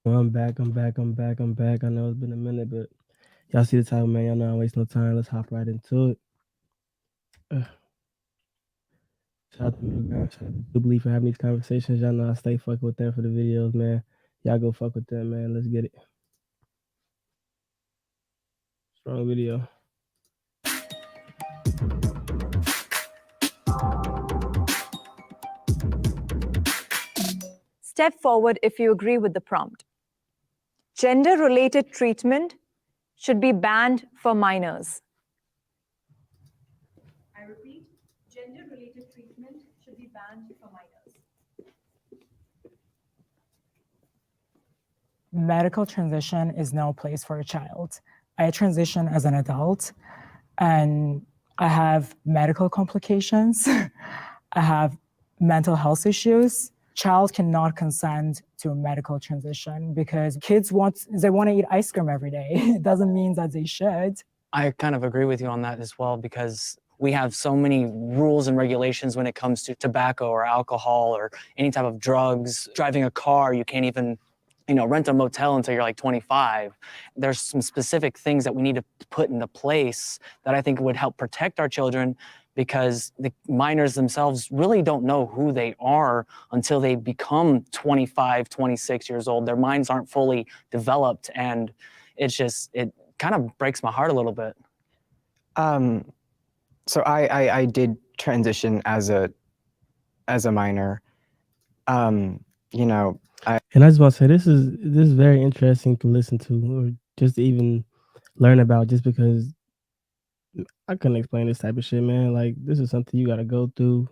Well, I'm back. I know it's been a minute, but y'all see the title, man. Y'all know I don't waste no time. Let's hop right into it. Uh, Shout out to Middle Ground. Shout out to Jubilee for having these conversations. Y'all know I stay fucking with them for the videos, man. Y'all go fuck with them, man. Let's get it. Strong video. Step forward if you agree with the prompt. Gender-related treatment should be banned for minors. I repeat, gender-related treatment should be banned for minors. Medical transition is no place for a child. I transition as an adult and I have medical complications. I have mental health issues. Child cannot consent to a medical transition because kids want to eat ice cream every day. It doesn't mean that they should. I kind of agree with you on that as well because we have so many rules and regulations when it comes to tobacco or alcohol or any type of drugs. Driving a car, you can't even rent a motel until you're like 25. There's some specific things that we need to put into place that I think would help protect our children because the minors themselves really don't know who they are until they become 25, 26 years old. Their minds aren't fully developed, and it kind of breaks my heart a little bit. So I did transition as a minor. And I just want to say this is very interesting to listen to or just to even learn about, just because I couldn't explain this type of shit, man. Like, this is something you got to go through.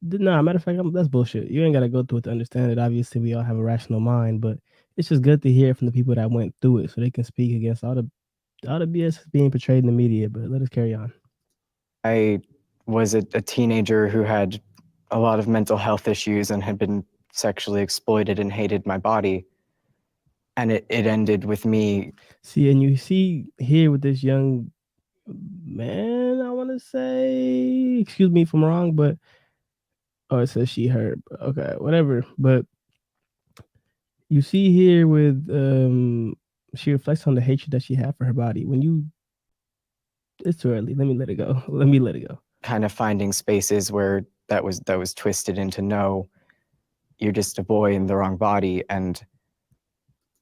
Nah, matter of fact, that's bullshit. You ain't got to go through it to understand it. Obviously, we all have a rational mind, but it's just good to hear from the people that went through it so they can speak against all the BS being portrayed in the media. But let us carry on. I was a teenager who had a lot of mental health issues and had been sexually exploited and hated my body. And it ended with me. See, and you see here with this young man, I want to say, excuse me if I'm wrong, but it says she, her. Okay, whatever. But you see here with she reflects on the hatred that she had for her body. It's too early. Let me let it go. Kind of finding spaces where that was twisted into, no, you're just a boy in the wrong body, and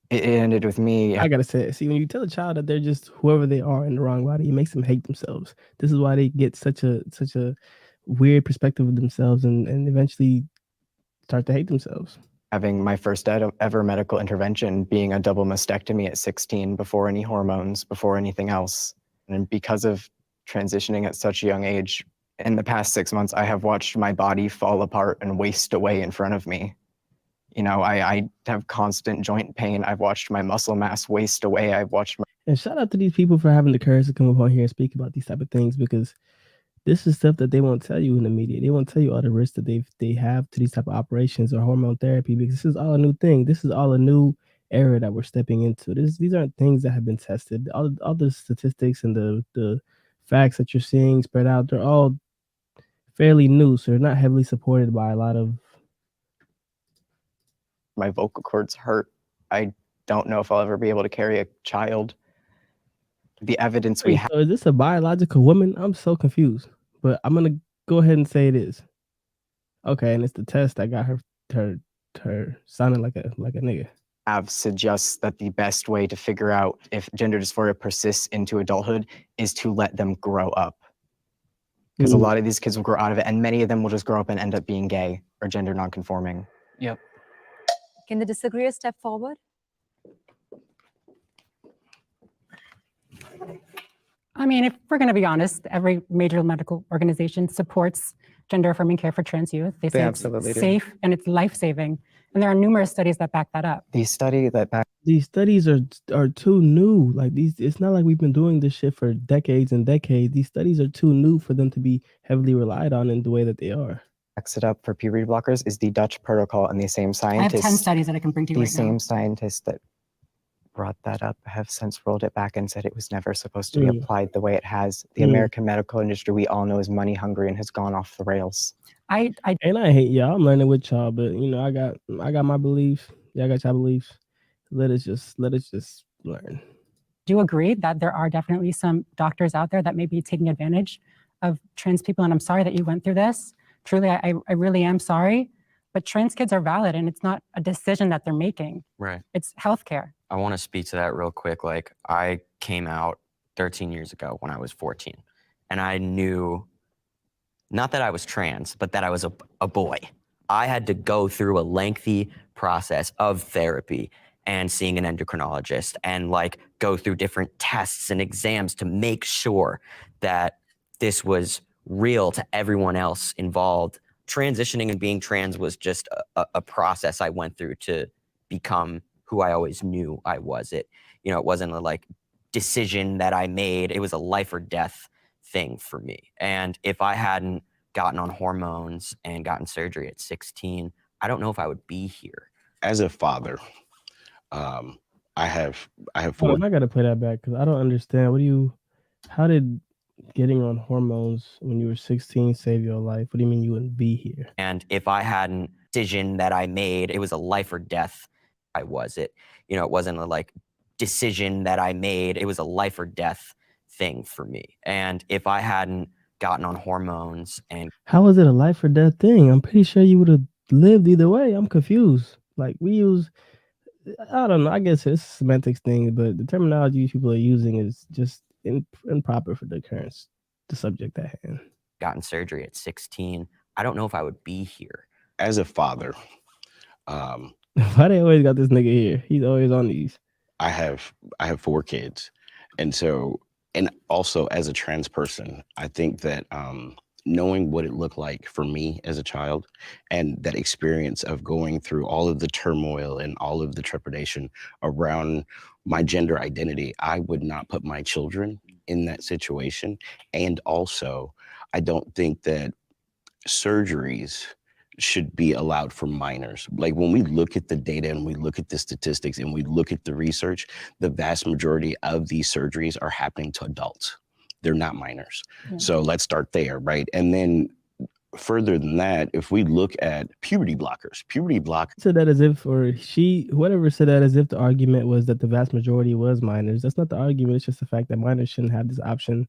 it ended with me. I gotta say, see, when you tell a child that they're just whoever they are in the wrong body, it makes them hate themselves. This is why they get such a weird perspective of themselves and eventually start to hate themselves. Having my first ever medical intervention being a double mastectomy at 16, before any hormones, before anything else. And because of transitioning at such a young age, in the past 6 months, I have watched my body fall apart and waste away in front of me. I have constant joint pain. I've watched my muscle mass waste away. And shout out to these people for having the courage to come up on here and speak about these type of things, because this is stuff that they won't tell you in the media. They won't tell you all the risks that they have to these type of operations or hormone therapy, because this is all a new thing. This is all a new era that we're stepping into. These aren't things that have been tested. All the statistics and the facts that you're seeing spread out, they're all fairly new, so they're not heavily supported by a lot of. My vocal cords hurt. I don't know if I'll ever be able to carry a child. The evidence we have. So is this a biological woman? I'm so confused, but I'm gonna go ahead and say it is. Okay, and it's the test that got her sounding like a nigga. Suggests that the best way to figure out if gender dysphoria persists into adulthood is to let them grow up. Because a lot of these kids will grow out of it, and many of them will just grow up and end up being gay or gender nonconforming. Yep. Can the disagreeer step forward? I mean, if we're going to be honest, every major medical organization supports gender-affirming care for trans youth. They say it's safe and it's life-saving. And there are numerous studies that back that up. These studies are too new. Like, it's not like we've been doing this shit for decades and decades. These studies are too new for them to be heavily relied on in the way that they are. Backs it up for puberty blockers is the Dutch protocol, and the same scientists. I have 10 studies that I can bring to you right now. The same scientists that brought that up have since rolled it back and said it was never supposed to be applied the way it has. The American medical industry, we all know, is money hungry and has gone off the rails. And I hate y'all. I'm learning with y'all, but I got my beliefs. Y'all got y'all beliefs. let us just learn. Do you agree that there are definitely some doctors out there that may be taking advantage of trans people? And I'm sorry that you went through this. Truly, I really am sorry. But trans kids are valid, and it's not a decision that they're making. Right. It's healthcare. I want to speak to that real quick. Like, I came out 13 years ago when I was 14, and I knew not that I was trans, but that I was a boy. I had to go through a lengthy process of therapy and seeing an endocrinologist and like go through different tests and exams to make sure that this was real to everyone else involved. Transitioning and being trans was just a process I went through to become who I always knew I was. It wasn't a like decision that I made. It was a life or death thing for me. And if I hadn't gotten on hormones and gotten surgery at 16, I don't know if I would be here. As a father, I have Hold four. on, I gotta play that back because I don't understand. How did getting on hormones when you were 16 save your life? What do you mean you wouldn't be here? And if I hadn't decision that I made, it was a life or death. It wasn't a like decision that I made. It was a life or death thing for me. And if I hadn't gotten on hormones and How is it a life or death thing? I'm pretty sure you would have lived either way. I'm confused. Like I don't know. I guess it's a semantics thing, but the terminology people are using is just improper for the subject at hand. Gotten surgery at 16, I don't know if I would be here. As a father, why they always got this nigga here? He's always on these. I have 4 kids, and also as a trans person, I think that knowing what it looked like for me as a child and that experience of going through all of the turmoil and all of the trepidation around my gender identity, I would not put my children in that situation. And also, I don't think that surgeries should be allowed for minors. Like when we look at the data and we look at the statistics and we look at the research, the vast majority of these surgeries are happening to adults. They're not minors. Yeah. So let's start there, right? And then further than that, if we look at puberty blockers. Said that as if, or whoever said that as if the argument was that the vast majority was minors. That's not the argument. It's just the fact that minors shouldn't have this option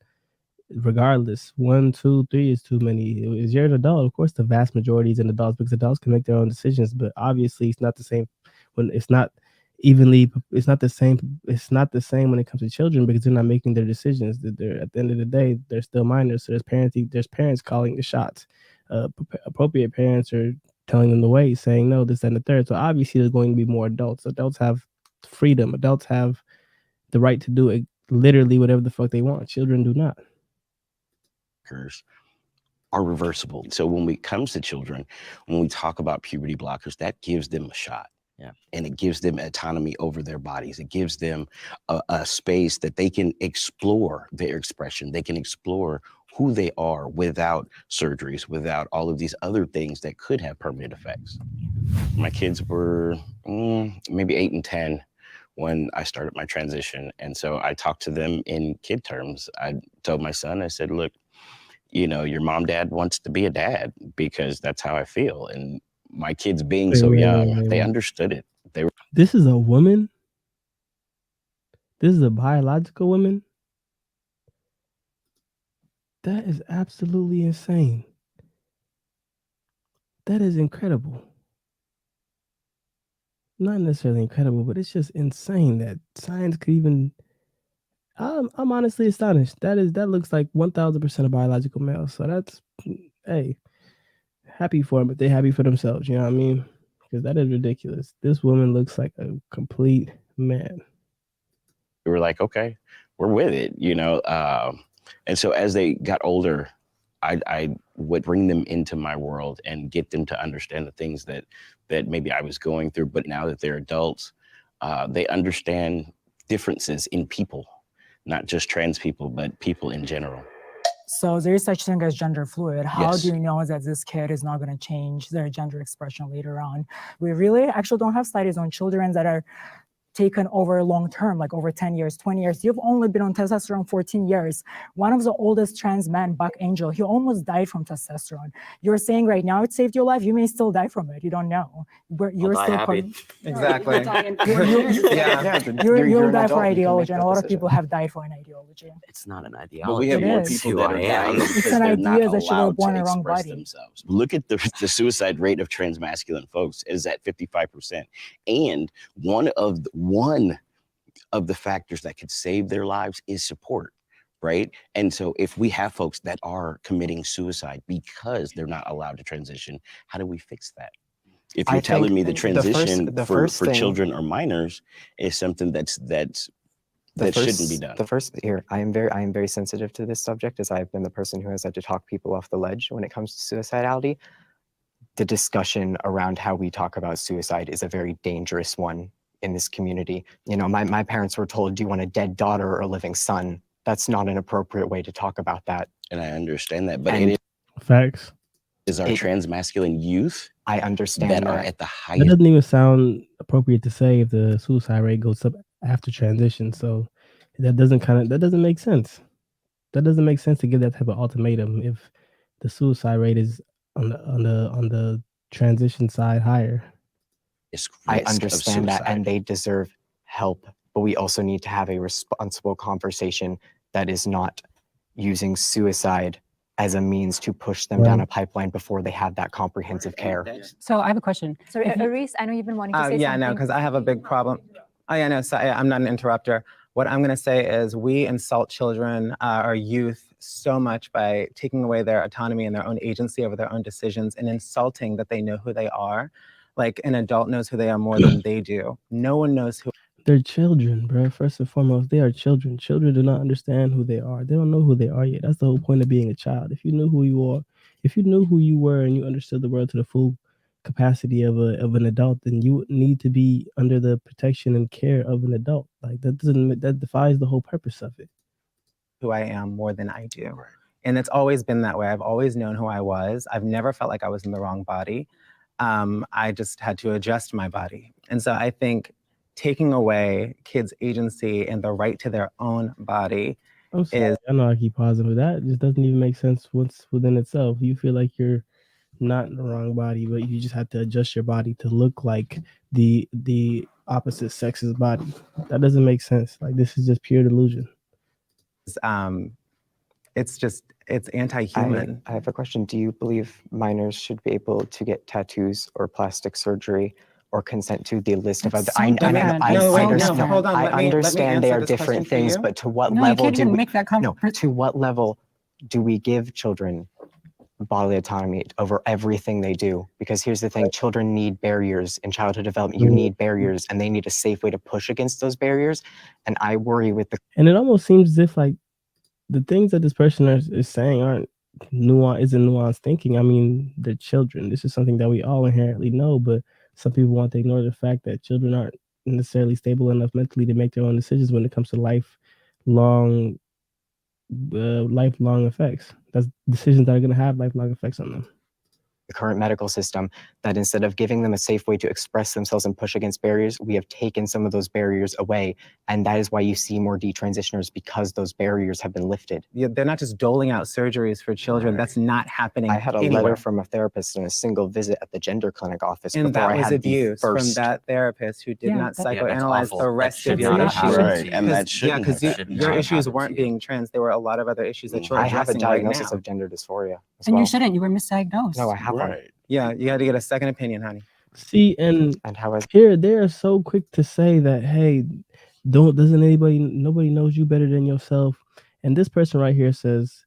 regardless. 1, 2, 3 is too many. If you're an adult, of course the vast majority is an adult because adults can make their own decisions, but obviously it's not the same when it's not the same when it comes to children because they're not making their decisions. They're at the end of the day, they're still minors. So there's parents calling the shots. Appropriate parents are telling them the way, saying no, this, and the third. So obviously there's going to be more adults. Adults have freedom. Adults have the right to do it, literally whatever the fuck they want. Children do not. Are reversible. So when it comes to children, when we talk about puberty blockers, that gives them a shot. Yeah. And it gives them autonomy over their bodies. It gives them a space that they can explore their expression. They can explore who they are without surgeries, without all of these other things that could have permanent effects. My kids were maybe 8 and 10 when I started my transition. And so I talked to them in kid terms. I told my son, I said, look, your mom, dad wants to be a dad because that's how I feel. And my kids being so young, they understood it. This is a woman? This is a biological woman? That is absolutely insane. That is incredible. Not necessarily incredible, but it's just insane that science could even... I'm honestly astonished. That looks like 1000% a biological male. So that's, hey, happy for them, but they're happy for themselves. You know what I mean? Because that is ridiculous. This woman looks like a complete man. We were like, okay, we're with it, And so as they got older, I would bring them into my world and get them to understand the things that maybe I was going through. But now that they're adults, they understand differences in people. Not just trans people, but people in general. So there is such thing as gender fluid. How Yes. do you know that this kid is not going to change their gender expression later on? We really actually don't have studies on children that are taken over long term, like over 10 years, 20 years. You've only been on testosterone 14 years. One of the oldest trans men, Buck Angel, he almost died from testosterone. You're saying right now it saved your life. You may still die from it. You don't know. You're still happy. Exactly. You'll die for ideology, and a lot of people have died for an ideology. It's not an ideology. But we have more is. people that are dying It's because an they're not idea that you were allowed born to in the wrong express body. themselves. Look at the suicide rate of trans masculine folks is at 55%. And one of the factors that could save their lives is support, right? And so if we have folks that are committing suicide because they're not allowed to transition, how do we fix that? If you're telling me the transition for children or minors is something that shouldn't be done. The first here, I am very sensitive to this subject, as I've been the person who has had to talk people off the ledge when it comes to suicidality. The discussion around how we talk about suicide is a very dangerous one in this community. You know, my parents were told, do you want a dead daughter or a living son? That's not an appropriate way to talk about that. And I understand that, but it Facts. is our trans masculine youth I understand that are at the That highest. doesn't even sound appropriate to say if the suicide rate goes up after transition. So that doesn't make sense. That doesn't make sense to give that type of ultimatum if the suicide rate is on the transition side higher. I understand that, and they deserve help, but we also need to have a responsible conversation that is not using suicide as a means to push them down a pipeline before they have that comprehensive care. So I have a question. Sorry, Aris, I know you've been wanting to say Yeah, something. no, because I have a big problem. Oh, yeah, no, so I'm not an interrupter. What I'm going to say is we insult children, our youth, so much by taking away their autonomy and their own agency over their own decisions and insulting that they know who they are. Like an adult knows who they are more than they do. No one knows who. They're children, bro. First and foremost, they are children. Children do not understand who they are. They don't know who they are yet. That's the whole point of being a child. If you knew who you are, if you knew who you were and you understood the world to the full capacity of an adult, then you would need to be under the protection and care of an adult. Like that defies the whole purpose of it. Who I am more than I do. Right. And it's always been that way. I've always known who I was. I've never felt like I was in the wrong body. I just had to adjust my body. And so I think taking away kids' agency and the right to their own body is... I know I keep pausing, but that just doesn't even make sense once within itself. You feel like you're not in the wrong body, but you just have to adjust your body to look like the opposite sex's body. That doesn't make sense. Like, this is just pure delusion. It's anti-human. I have a question. Do you believe minors should be able to get tattoos or plastic surgery or consent to the list of other? I understand they are different things, but to what level do we to what level do we give children bodily autonomy over everything they do? Because here's the thing, children need barriers in childhood development. You need barriers, and they need a safe way to push against those barriers. And I worry with the... And it almost seems as if like the things that this person is saying isn't nuanced thinking. I mean, they're children. This is something that we all inherently know, but some people want to ignore the fact that children aren't necessarily stable enough mentally to make their own decisions when it comes to lifelong effects. That's decisions that are going to have lifelong effects on them. The current medical system, that instead of giving them a safe way to express themselves and push against barriers, we have taken some of those barriers away. And that is why you see more detransitioners, because those barriers have been lifted. Yeah, they're not just doling out surgeries for children. That's not happening. I had a letter from a therapist in a single visit at the gender clinic office. And that was abuse from that therapist who did not psychoanalyze the rest of your issues. Right, and that shouldn't. Yeah, because your issues weren't being trans. There were a lot of other issues that you're addressing. I have a diagnosis of gender dysphoria as well. And you shouldn't. You were misdiagnosed. No, I haven't. Right. Yeah, you had to get a second opinion, honey. See, and how is here they are so quick to say that, hey, nobody knows you better than yourself. And this person right here says,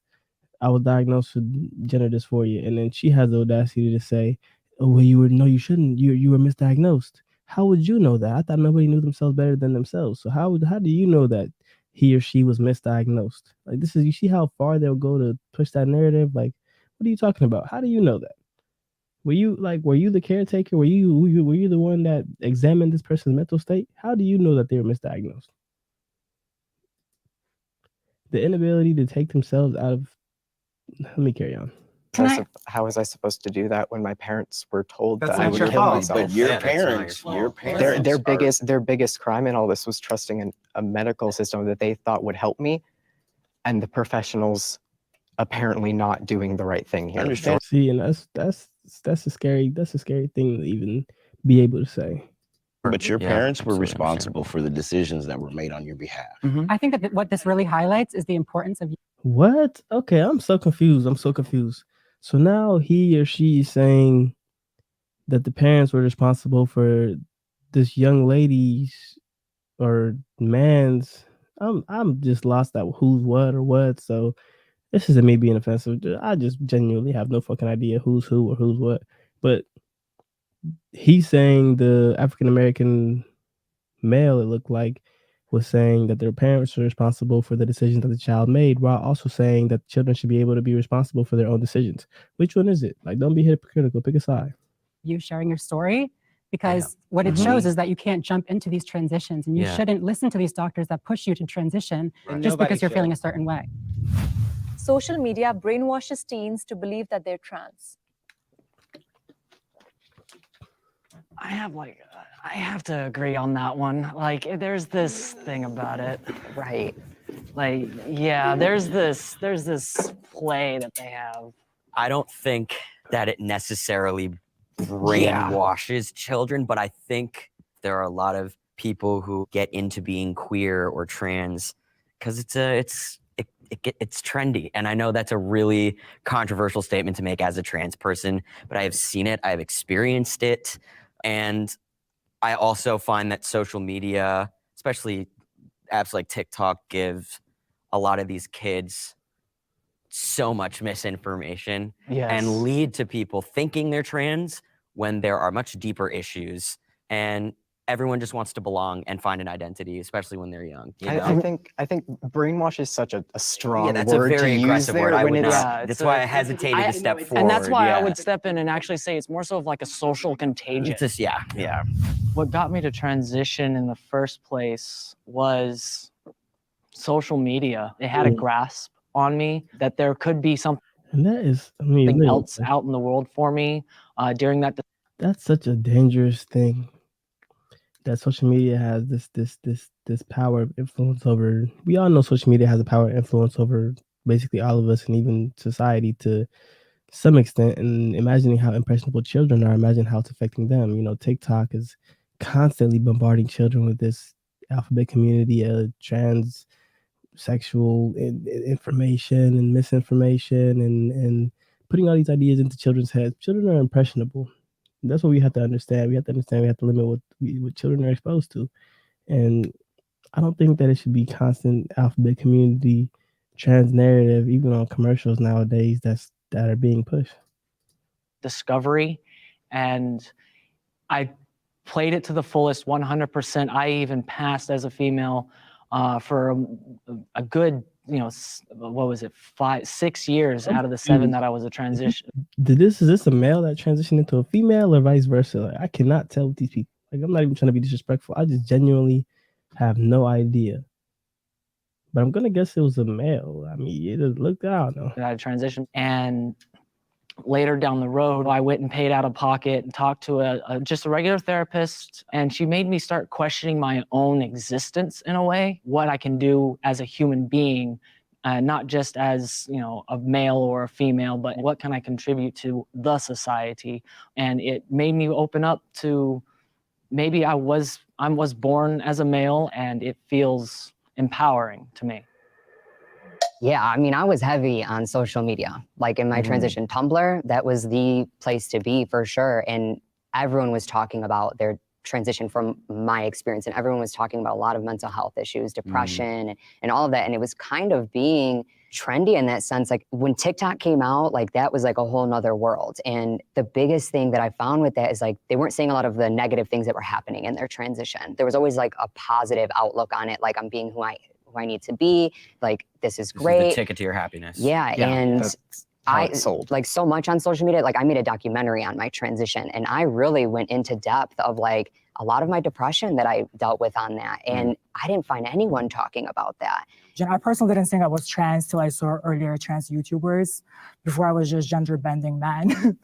I was diagnosed with gender dysphoria, and then she has the audacity to say, oh, well, you shouldn't. You were misdiagnosed. How would you know that? I thought nobody knew themselves better than themselves. So how do you know that he or she was misdiagnosed? Like, you see how far they'll go to push that narrative? Like, what are you talking about? How do you know that? Were you the caretaker? Were you the one that examined this person's mental state? How do you know that they were misdiagnosed? The inability to take themselves out of... Let me carry on. How was I supposed to do that when my parents were told That's that I not would your kill fault. myself? But your Yeah, that's not your parents, fault. your parents, Their biggest crime in all this was trusting in a medical system that they thought would help me, and the professionals apparently not doing the right thing here. Understand. See, and that's a scary thing to even be able to say. But your Yeah, parents were absolutely responsible for the decisions that were made on your behalf. I think that what this really highlights is the importance of What? Okay, I'm so confused. So now he or she is saying that the parents were responsible for this young lady's or man's. I'm just lost at who's what or what. So this isn't me being offensive. I just genuinely have no fucking idea who's who or who's what. But he's saying the African American male, it looked like, was saying that their parents are responsible for the decisions that the child made, while also saying that children should be able to be responsible for their own decisions. Which one is it? Like, don't be hypocritical. Pick a side. you sharing your story, because what it shows is that you can't jump into these transitions, and you shouldn't listen to these doctors that push you to transition just because you're feeling a certain way. Social media brainwashes teens to believe that they're trans. I have to agree on that one. Like, there's this thing about it. Right. Like, yeah, there's this play that they have. I don't think that it necessarily brainwashes children, but I think there are a lot of people who get into being queer or trans because it's trendy. And I know that's a really controversial statement to make as a trans person, but I have seen it, I've experienced it. And I also find that social media, especially apps like TikTok, give a lot of these kids so much misinformation and lead to people thinking they're trans when there are much deeper issues. And everyone just wants to belong and find an identity, especially when they're young. You know? I think brainwash is such a strong that's word a very to use aggressive there word. I when would it's not. That's why I hesitated to step forward. And that's why I would step in and actually say it's more so of like a social contagion. It's just, yeah. What got me to transition in the first place was social media. It had a grasp on me that there could be something And that is, I mean, else out in the world for me during that. That's such a dangerous thing. That social media has this power of influence over. We all know social media has a power of influence over basically all of us and even society to some extent. And imagining how impressionable children are, imagine how it's affecting them. You know, TikTok is constantly bombarding children with this alphabet community of trans sexual information and misinformation and putting all these ideas into children's heads. Children are impressionable. That's what we have to understand. We have to limit what children are exposed to. And I don't think that it should be constant alphabet community trans narrative, even on commercials nowadays that are being pushed. Discovery, and I played it to the fullest 100%. I even passed as a female for a good, what was it, 6 years out of the 7 that I was a transition. Is this a male that transitioned into a female or vice versa? Like, I cannot tell with these people. Like, I'm not even trying to be disrespectful. I just genuinely have no idea. But I'm gonna guess it was a male. I mean, it just looked out. No. I transitioned, and later down the road, I went and paid out of pocket and talked to just a regular therapist, and she made me start questioning my own existence in a way, what I can do as a human being, not just as, a male or a female, but what can I contribute to the society? And it made me open up to maybe I was born as a male, and it feels empowering to me. Yeah, I mean, I was heavy on social media. Like in my transition, Tumblr, that was the place to be for sure. And everyone was talking about their transition from my experience. And everyone was talking about a lot of mental health issues, depression, and all of that. And it was kind of being trendy in that sense. Like when TikTok came out, like that was like a whole nother world. And the biggest thing that I found with that is like, they weren't saying a lot of the negative things that were happening in their transition. There was always like a positive outlook on it. Like I'm being who I need to be, like this is great. This is the ticket to your happiness. Yeah, and I sold. like so much on social media. Like I made a documentary on my transition, and I really went into depth of like a lot of my depression that I dealt with on that, and I didn't find anyone talking about that. I personally didn't think I was trans till I saw earlier trans YouTubers. Before I was just gender bending man.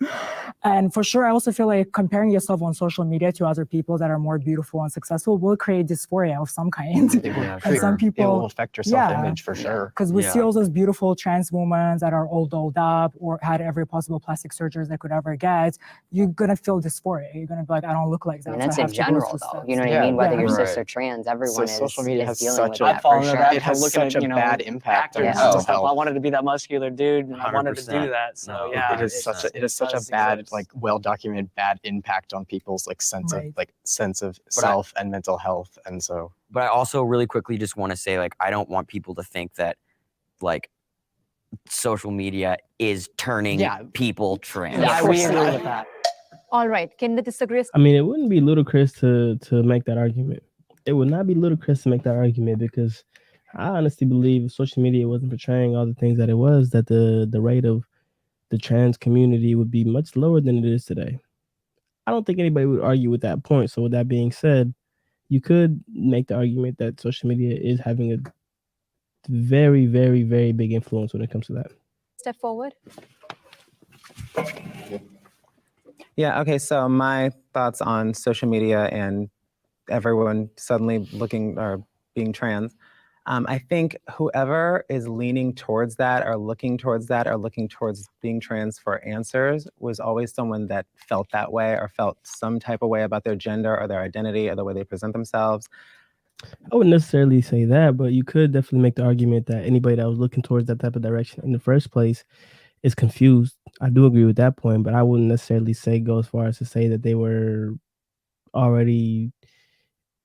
And for sure, I also feel like comparing yourself on social media to other people that are more beautiful and successful will create dysphoria of some kind. And some people, it will affect your self-image for sure. Because we see all those beautiful trans women that are all dolled up or had every possible plastic surgery they could ever get. You're gonna feel dysphoria. You're gonna be like, I don't look like that. I mean, that's so I in have to go general, through though. steps. You know what I mean? Whether you're cis Right. or trans, everyone So social is media has dealing such with a- that I've fallen for into sure. that It for has looking such at, a bad impact on actors mental and stuff. I health. wanted to be that muscular dude, and I wanted to do 100%. that. So No, yeah, It is such a does bad, exist. like well-documented bad impact on people's like sense of self and mental health. And so But I also really quickly just want to say, like, I don't want people to think that, like, social media is turning people trans. Yeah, we agree with that. All right. Can the disagree? I mean, it wouldn't be ludicrous to make that argument. It would not be ludicrous to make that argument because I honestly believe if social media wasn't portraying all the things that it was, that the rate of the trans community would be much lower than it is today. I don't think anybody would argue with that point. So with that being said, you could make the argument that social media is having a very, very, very big influence when it comes to that. Step forward. Yeah, okay, so my thoughts on social media and everyone suddenly looking or being trans. I think whoever is leaning towards that or looking towards being trans for answers was always someone that felt that way or felt some type of way about their gender or their identity or the way they present themselves. I wouldn't necessarily say that, but you could definitely make the argument that anybody that was looking towards that type of direction in the first place is confused. I do agree with that point, but I wouldn't necessarily go as far as to say that they were already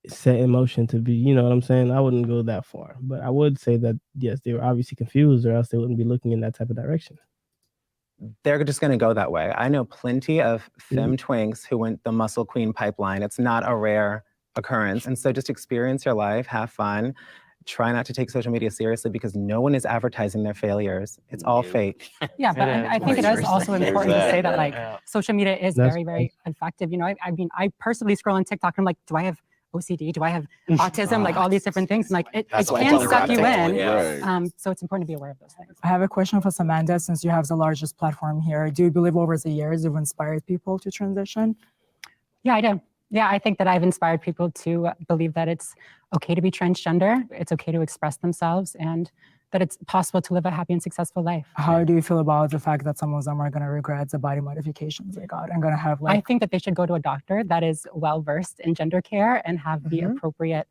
set in motion to be, you know what I'm saying? I wouldn't go that far, but I would say that yes, they were obviously confused or else they wouldn't be looking in that type of direction. They're just going to go that way. I know plenty of femme twinks who went the muscle queen pipeline. It's not a rare occurrence. And so just experience your life, have fun, try not to take social media seriously because no one is advertising their failures. It's all fake. Yeah, but I think it is also important to say that like social media is That's very, very effective. You know, I mean, I personally scroll on TikTok and I'm like, do I have OCD? Do I have autism? Like all these different things. And like it can suck you in. Right. So it's important to be aware of those things. I have a question for Samantha, since you have the largest platform here. Do you believe over the years you've inspired people to transition? Yeah, I do. Yeah, I think that I've inspired people to believe that it's okay to be transgender, it's okay to express themselves, and that it's possible to live a happy and successful life. How do you feel about the fact that some of them are going to regret the body modifications they got and going to have like... I think that they should go to a doctor that is well-versed in gender care and have the appropriate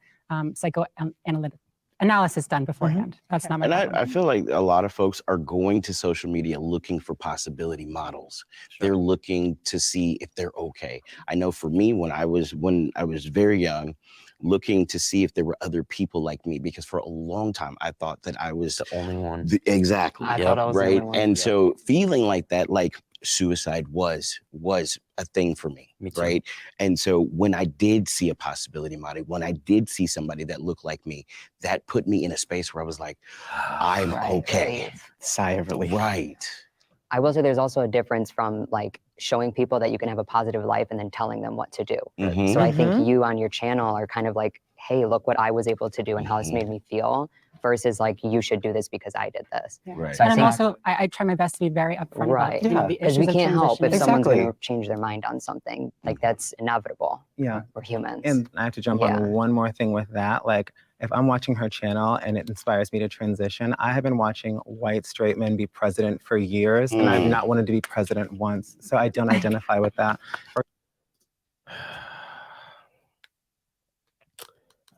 psychoanalytic analysis done beforehand. That's not my problem. I feel like a lot of folks are going to social media looking for possibility models. They're looking to see if they're okay. I know for me, when I was very young, looking to see if there were other people like me, because for a long time I thought that I was The only one. Exactly. I thought I was the right. only one. And so feeling like that, like suicide was a thing for me. Me too. Right. And so when I did see a possibility model, when I did see somebody that looked like me, that put me in a space where I was like, I'm okay. sigh of relief. Right. I will say there's also a difference from like showing people that you can have a positive life and then telling them what to do. Mhm. So I think you on your channel are kind of like, hey, look what I was able to do and how this made me feel, versus like, you should do this because I did this. Yeah. Right. So I And I'm think, also, I try my best to be very upfront right, about, you know, the because issues we of can't help if transitioning. someone's Exactly. going to change their mind on something. Like that's inevitable. Yeah. We're humans. And I have to jump on one more thing with that. Like, if I'm watching her channel and it inspires me to transition, I have been watching white straight men be president for years, and I've not wanted to be president once. So I don't identify with that.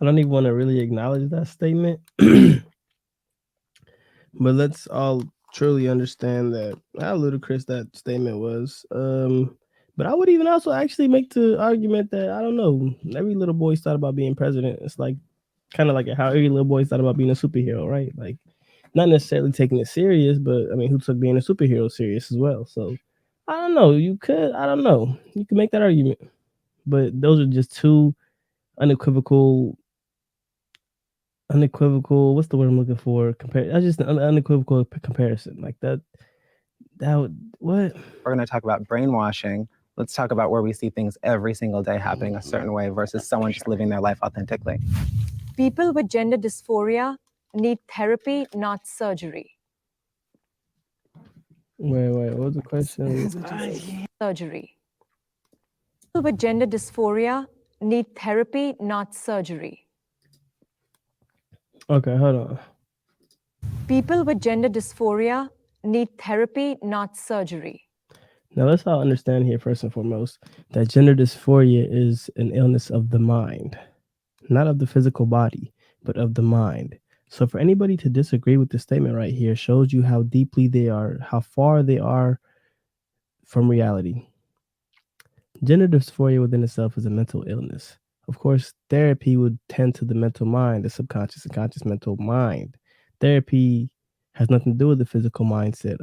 I don't even want to really acknowledge that statement. But let's all truly understand that how ludicrous that statement was. But I would even also actually make the argument that, I don't know, every little boy's thought about being president. It's like kind of like how every little boy's thought about being a superhero, right? Like not necessarily taking it serious, but I mean, who took being a superhero serious as well? So I don't know. You could make that argument. But those are just two unequivocal, what's the word I'm looking for? That's just an unequivocal comparison. Like that would, what? We're going to talk about brainwashing. Let's talk about where we see things every single day happening a certain way versus someone just living their life authentically. People with gender dysphoria need therapy, not surgery. Wait, what was the question? Surgery. People with gender dysphoria need therapy, not surgery. Okay, hold on. People with gender dysphoria need therapy, not surgery. Now let's all understand here first and foremost that gender dysphoria is an illness of the mind, not of the physical body, but of the mind. So for anybody to disagree with the statement right here shows you how deeply they are, how far they are from reality. Gender dysphoria within itself is a mental illness. Of course, therapy would tend to the mental mind, the subconscious and conscious mental mind. Therapy has nothing to do with the physical mindset.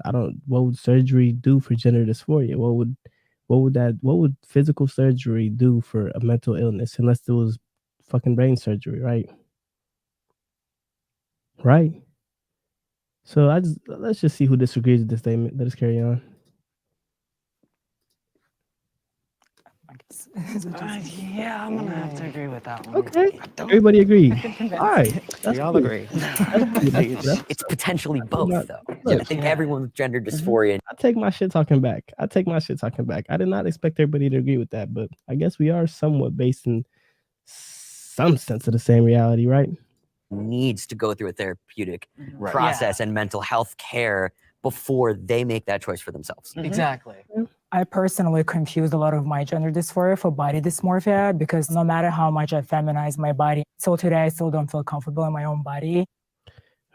What would surgery do for gender dysphoria? What would physical surgery do for a mental illness unless it was fucking brain surgery, right? Right? So let's just see who disagrees with this statement. Let us carry on. Yeah, I'm gonna have to agree with that one. Okay. Everybody agreed. All right. We all agree. It's potentially both, though. Look, I think everyone with gender dysphoria. I take my shit talking back. I did not expect everybody to agree with that, but I guess we are somewhat based in some sense of the same reality, right? Needs to go through a therapeutic Right. process and mental health care before they make that choice for themselves. Exactly. I personally confused a lot of my gender dysphoria for body dysmorphia because no matter how much I feminize my body, till today I still don't feel comfortable in my own body.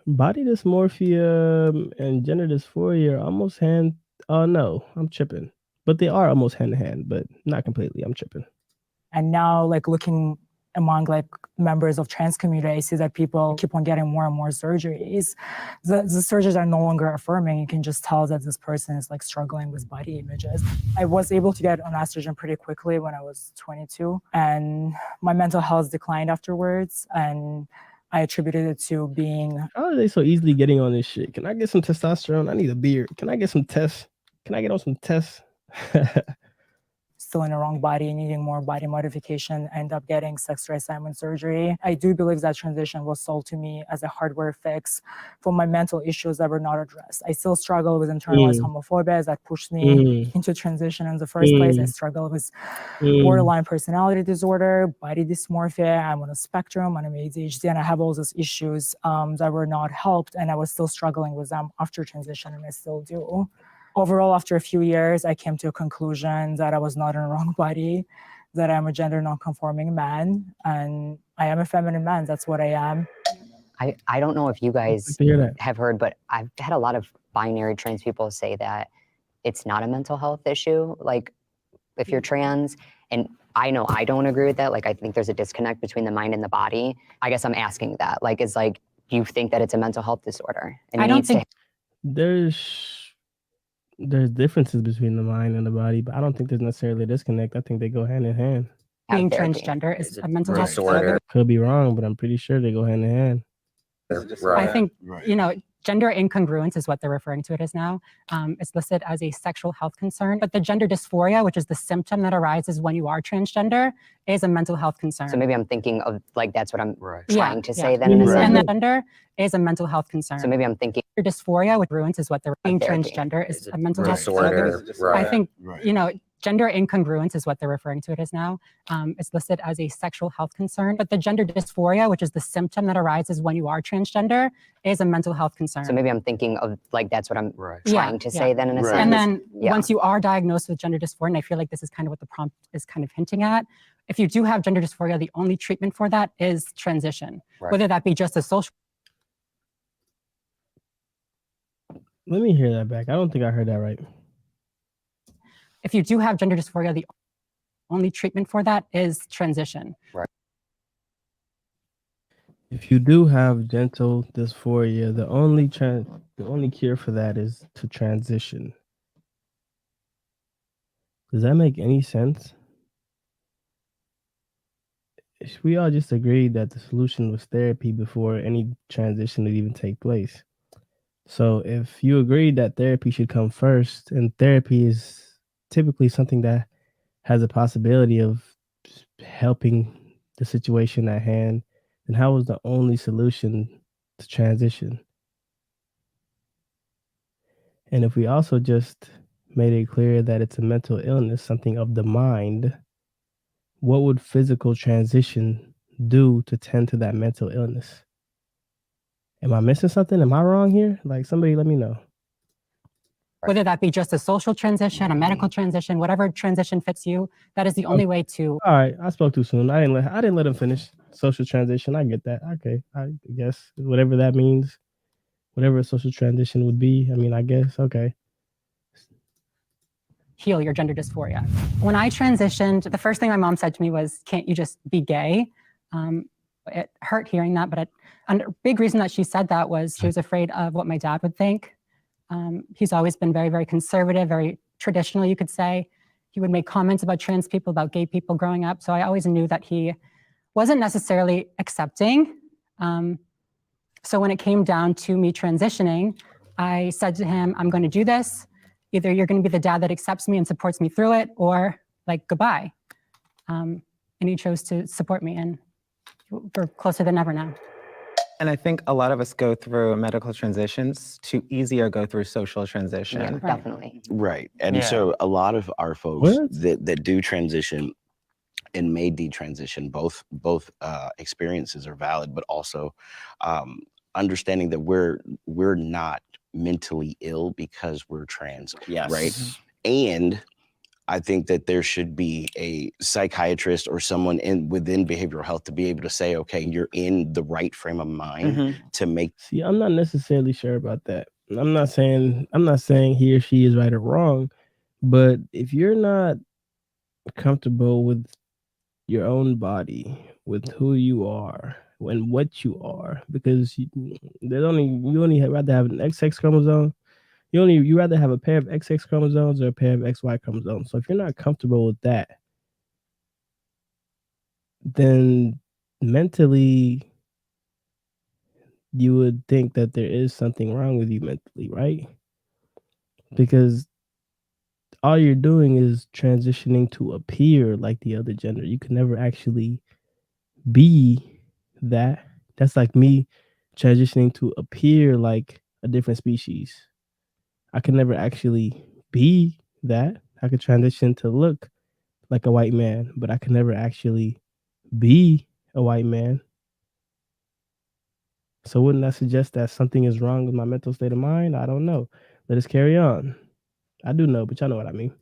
Body dysmorphia and gender dysphoria are almost no, I'm tripping. But they are almost hand in hand, but not completely. I'm tripping. And now, like, looking among like members of trans community, I see that people keep on getting more and more surgeries. The surgeries are no longer affirming. You can just tell that this person is like struggling with body images. I was able to get on estrogen pretty quickly when I was 22, and my mental health declined afterwards. And I attributed it to being. How are they so easily getting on this shit? Can I get some testosterone? I need a beard. Can I get some tests? Can I get on some tests? Still in the wrong body, needing more body modification, end up getting sex reassignment surgery. I do believe that transition was sold to me as a hardware fix for my mental issues that were not addressed. I still struggle with internalized homophobia that pushed me into transition in the first place. I struggle with borderline personality disorder, body dysmorphia. I'm on a spectrum, I'm ADHD, and I have all those issues that were not helped, and I was still struggling with them after transition, and I still do. Overall, after a few years, I came to a conclusion that I was not in the wrong body, that I'm a gender non-conforming man, and I am a feminine man. That's what I am. I don't know if you guys have heard, but I've had a lot of binary trans people say that it's not a mental health issue. Like, if you're trans, and I know I don't agree with that. Like, I think there's a disconnect between the mind and the body. I guess I'm asking that. Like, it's like, do you think that it's a mental health disorder? And I don't think there's differences between the mind and the body, but I don't think there's necessarily a disconnect. I think they go hand in hand. being transgender is a mental health disorder. Could be wrong, but I'm pretty sure they go hand in hand. I think, gender incongruence is what they're referring to it as now. It's listed as a sexual health concern, but the gender dysphoria, which is the symptom that arises when you are transgender, is a mental health concern. So maybe I'm thinking of, like, that's what I'm trying to say then. And the gender is a mental health concern. So maybe I'm thinking. Dysphoria, which ruins is what they're being transgender is a mental health disorder. I think, gender incongruence is what they're referring to it as now. It's listed as a sexual health concern, but the gender dysphoria, which is the symptom that arises when you are transgender, is a mental health concern. So maybe I'm thinking of, like, that's what I'm trying to say then in a sense. And then once you are diagnosed with gender dysphoria, and I feel like this is kind of what the prompt is kind of hinting at, if you do have gender dysphoria, the only treatment for that is transition, whether that be just a social. Let me hear that back. I don't think I heard that right. If you do have gender dysphoria, the only treatment for that is transition. If you do have gender dysphoria, the only cure for that is to transition. Does that make any sense? We all just agreed that the solution was therapy before any transition would even take place. So if you agreed that therapy should come first, and therapy is typically something that has a possibility of helping the situation at hand, then how is the only solution to transition. And if we also just made it clear that it's a mental illness, something of the mind, what would physical transition do to tend to that mental illness? Am I missing something? Am I wrong here? Like, somebody let me know. Whether that be just a social transition, a medical transition, whatever transition fits you, that is the only way to. All right, I spoke too soon. I didn't let him finish. Social transition, I get that. Okay, I guess whatever that means, whatever a social transition would be. I mean, I guess okay. Heal your gender dysphoria. When I transitioned, the first thing my mom said to me was, "Can't you just be gay?" It hurt hearing that, but a big reason that she said that was she was afraid of what my dad would think. He's always been very, very conservative, very traditional, you could say. He would make comments about trans people, about gay people growing up. So I always knew that he wasn't necessarily accepting. So when it came down to me transitioning, I said to him, I'm going to do this. Either you're going to be the dad that accepts me and supports me through it, or like, goodbye. And he chose to support me, and we're closer than ever now. And I think a lot of us go through medical transitions to easier go through social transition. Yeah, definitely. Right. And so a lot of our folks that do transition and may detransition, both experiences are valid, but also understanding that we're not mentally ill because we're trans. Yes. Right. And I think that there should be a psychiatrist or someone within behavioral health to be able to say, okay, you're in the right frame of mind to make. See, I'm not necessarily sure about that. I'm not saying he or she is right or wrong, but if you're not comfortable with your own body, with who you are and what you are, because you only rather have an XX chromosome. You rather have a pair of XX chromosomes or a pair of XY chromosomes. So if you're not comfortable with that, then mentally you would think that there is something wrong with you mentally, right? Because all you're doing is transitioning to appear like the other gender. You can never actually be that. That's like me transitioning to appear like a different species. I can never actually be that. I could transition to look like a white man, but I can never actually be a white man. So wouldn't that suggest that something is wrong with my mental state of mind? I don't know. Let us carry on. I do know, but y'all know what I mean.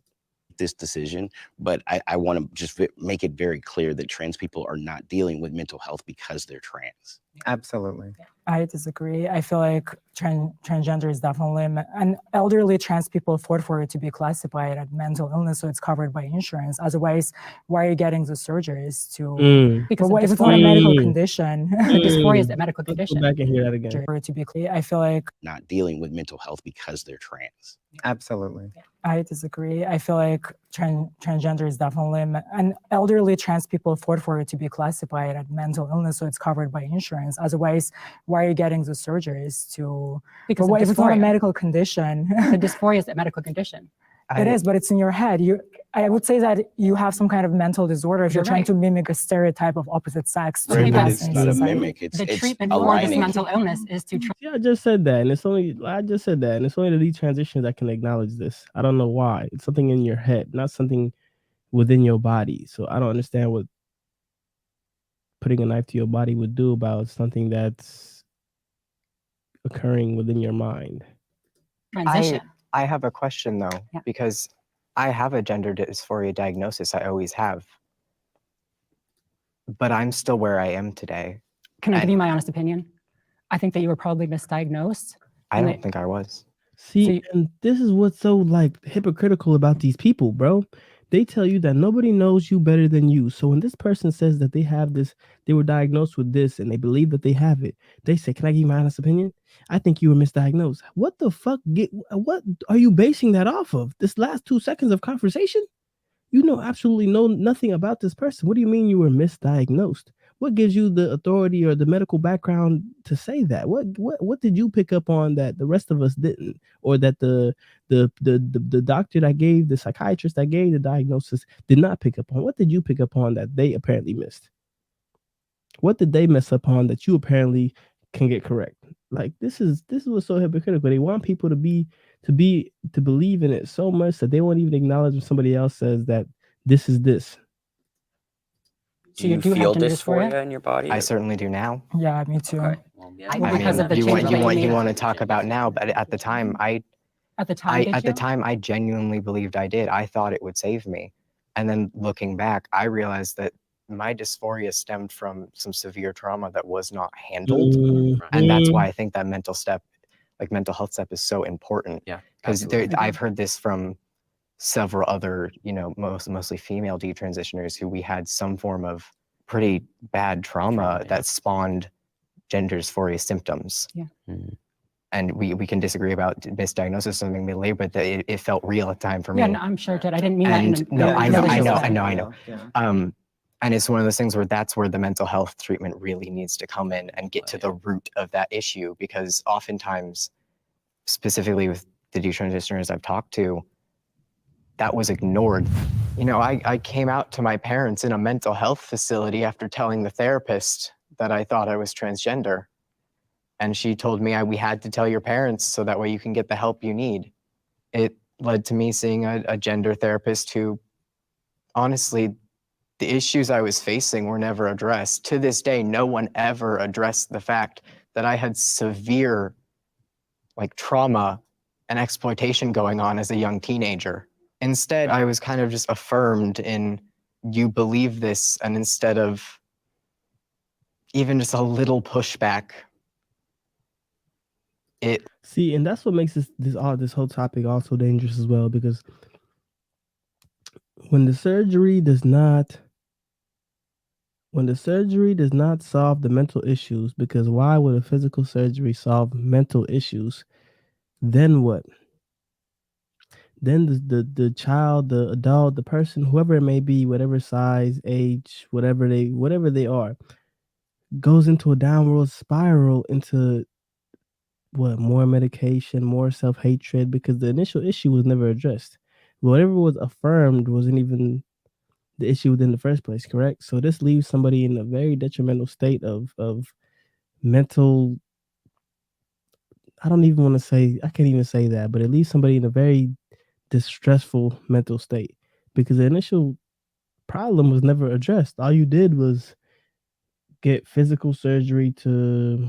This decision, but I want to just make it very clear that trans people are not dealing with mental health because they're trans. Absolutely. I disagree. I feel like transgender is definitely, and elderly trans people afford for it to be classified as mental illness, so it's covered by insurance. Otherwise, why are you getting the surgeries to? Because if it's not a medical condition, dysphoria is a medical Let's condition. go back and hear that again. For it to be clear, I feel like Not dealing with mental health because they're trans. Absolutely. I disagree. I feel like transgender is definitely, and elderly trans people afford for it to be classified as mental illness, so it's covered by insurance. Otherwise, why are you getting the surgeries to? Because if it's not a medical condition, the dysphoria is a medical condition. It is, but it's in your head. I would say that you have some kind of mental disorder if you're trying to mimic a stereotype of opposite sex. Right, but it's not a mimic. The treatment for this mental illness is to. Yeah, I just said that, and it's only the detransitions that can acknowledge this. I don't know why. It's something in your head, not something within your body. So I don't understand what putting a knife to your body would do about something that's occurring within your mind. Transition. I have a question though, because I have a gender dysphoria diagnosis. I always have. But I'm still where I am today. Can I give you my honest opinion? I think that you were probably misdiagnosed. I don't think I was. See, and this is what's so like hypocritical about these people, bro. They tell you that nobody knows you better than you. So when this person says that they have this, they were diagnosed with this and they believe that they have it, they say, can I give you my honest opinion? I think you were misdiagnosed. What the fuck? What are you basing that off of? This last 2 seconds of conversation? You know absolutely nothing about this person. What do you mean you were misdiagnosed? What gives you the authority or the medical background to say that? What did you pick up on that the rest of us didn't, or that the doctor that gave, the psychiatrist that gave the diagnosis did not pick up on? What did you pick up on that they apparently missed? What did they mess up on that you apparently can get correct? Like this is what's so hypocritical. They want people to believe in it so much that they won't even acknowledge when somebody else says that this is this. Do So you you do have feel gender dysphoria in your body? I certainly do now. Yeah, me too. Okay. Well, yeah. I Well, because mean, of the you changes that you made. want to talk about now, but at the time, At the time, did at you? the time, I genuinely believed I did. I thought it would save me. And then looking back, I realized that my dysphoria stemmed from some severe trauma that was not handled. And that's why I think that mental health step is so important. Yeah. Because absolutely. I've heard this from several other, mostly female detransitioners who we had some form of pretty bad trauma that spawned gender dysphoria symptoms. Yeah. Mhm. And we can disagree about misdiagnosis or something later, but it felt real at the time for me. Yeah, no, I'm sure it did. I didn't mean that. And no, I know. Yeah. And it's one of those things where that's where the mental health treatment really needs to come in and get to the root of that issue, because oftentimes, specifically with the detransitioners I've talked to, that was ignored. I came out to my parents in a mental health facility after telling the therapist that I thought I was transgender. And she told me we had to tell your parents so that way you can get the help you need. It led to me seeing a gender therapist who, honestly, the issues I was facing were never addressed. To this day, no one ever addressed the fact that I had severe trauma and exploitation going on as a young teenager. Instead, I was kind of just affirmed in, you believe this, and instead of even just a little pushback, See, and that's what makes this whole topic also dangerous as well, because when the surgery does not solve the mental issues, because why would a physical surgery solve mental issues? Then what? Then the child, the adult, the person, whoever it may be, whatever size, age, whatever they are, goes into a downward spiral into what? More medication, more self-hatred, because the initial issue was never addressed. Whatever was affirmed wasn't even the issue in the first place, correct? So this leaves somebody in a very detrimental state of mental, I can't even say that, but it leaves somebody in a very distressful mental state, because the initial problem was never addressed. All you did was get physical surgery to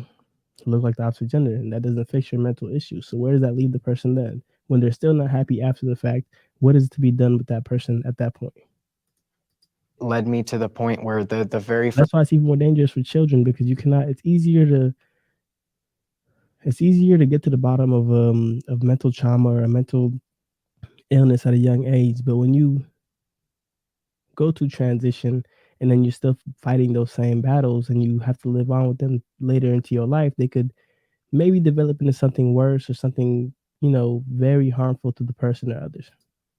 look like the opposite gender, and that doesn't fix your mental issues. So where does that leave the person then? When they're still not happy after the fact, what is to be done with that person at that point? led me to the point where the very first That's why it's even more dangerous for children, because you cannot. It's easier to get to the bottom of mental trauma or a mental illness at a young age, but when you go to transition and then you're still fighting those same battles and you have to live on with them later into your life, they could maybe develop into something worse or something, very harmful to the person or others.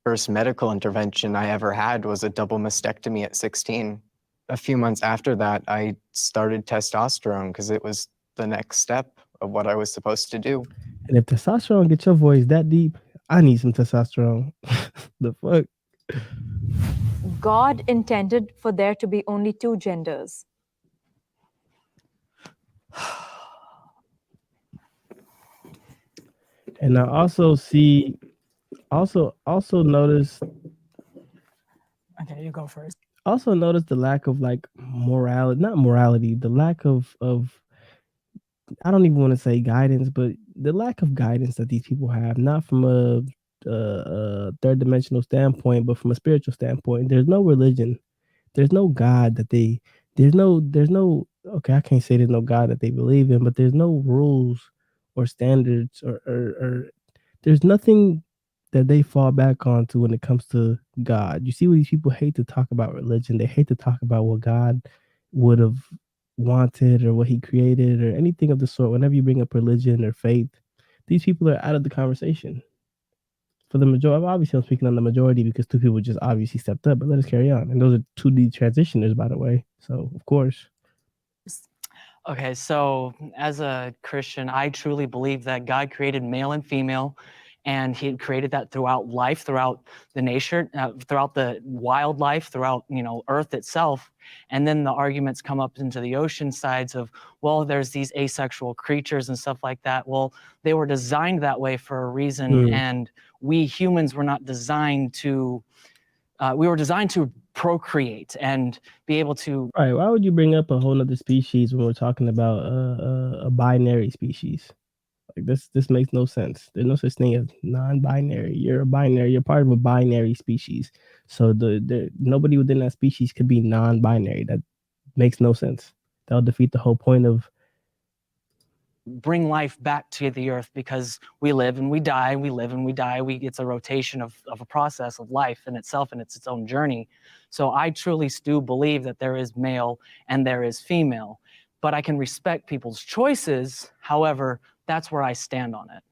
first medical intervention I ever had was a double mastectomy at 16. A few months after that, I started testosterone because it was the next step of what I was supposed to do. And if testosterone gets your voice that deep, I need some testosterone. The fuck? God intended for there to be only two genders. And I also see, also notice. Okay, you go first. Also notice the lack of morality, not morality, the lack of I don't even want to say guidance, but the lack of guidance that these people have, not from a third dimensional standpoint, but from a spiritual standpoint. There's no religion. There's no God that there's no, okay, I can't say there's no God that they believe in, but there's no rules or standards or there's nothing that they fall back onto when it comes to God. You see what these people hate to talk about religion. They hate to talk about what God would have wanted or what he created or anything of the sort. Whenever you bring up religion or faith, these people are out of the conversation. For the majority, obviously I'm speaking on the majority because two people just obviously stepped up, but let us carry on. And those are two detransitioners, by the way. So, of course. Okay, so as a Christian, I truly believe that God created male and female, And he had created that throughout life, throughout the nature, throughout the wildlife, throughout, Earth itself. And then the arguments come up into the ocean sides of, well, there's these asexual creatures and stuff like that. Well, they were designed that way for a reason. And we humans were not designed to, we were designed to procreate and be able to. Right. Why would you bring up a whole nother species when we're talking about a binary species? Like this makes no sense. There's no such thing as non-binary. You're a binary. You're part of a binary species. So nobody within that species could be non-binary. That makes no sense. That'll defeat the whole point of bring life back to the earth, because we live and we die, we live and we die. It's a rotation of a process of life in itself, and it's its own journey. So I truly do believe that there is male and there is female, but I can respect people's choices. However, that's where I stand on it.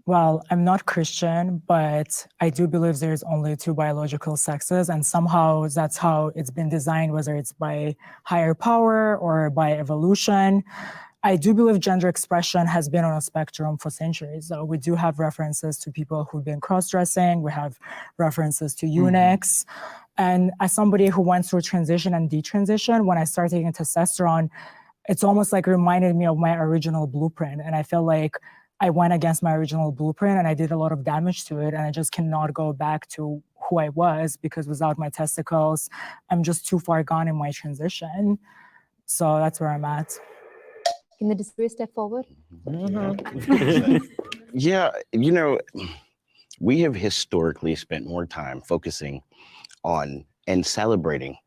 Well, I'm not Christian, but I do believe there's only two biological sexes, and somehow that's how it's been designed, whether it's by higher power or by evolution. I do believe gender expression has been on a spectrum for centuries. So we do have references to people who've been cross-dressing. We have references to eunuchs. And as somebody who went through transition and detransition, when I started taking testosterone, it's almost like reminded me of my original blueprint. And I feel like I went against my original blueprint and I did a lot of damage to it. And I just cannot go back to who I was, because without my testicles, I'm just too far gone in my transition. So that's where I'm at. Can the display step forward? Yeah, we have historically spent more time focusing on and celebrating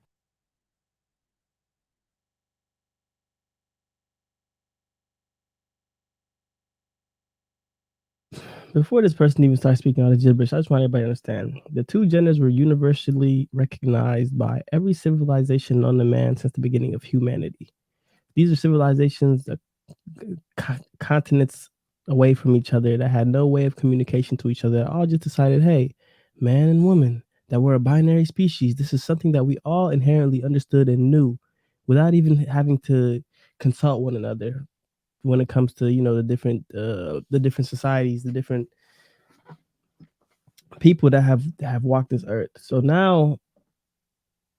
Before this person even starts speaking all the gibberish, I just want everybody to understand the two genders were universally recognized by every civilization known to man since the beginning of humanity. These are civilizations that continents away from each other that had no way of communication to each other, all just decided, hey, man and woman, that we're a binary species. This is something that we all inherently understood and knew without even having to consult one another when it comes to the different societies, the different people that have walked this earth. So now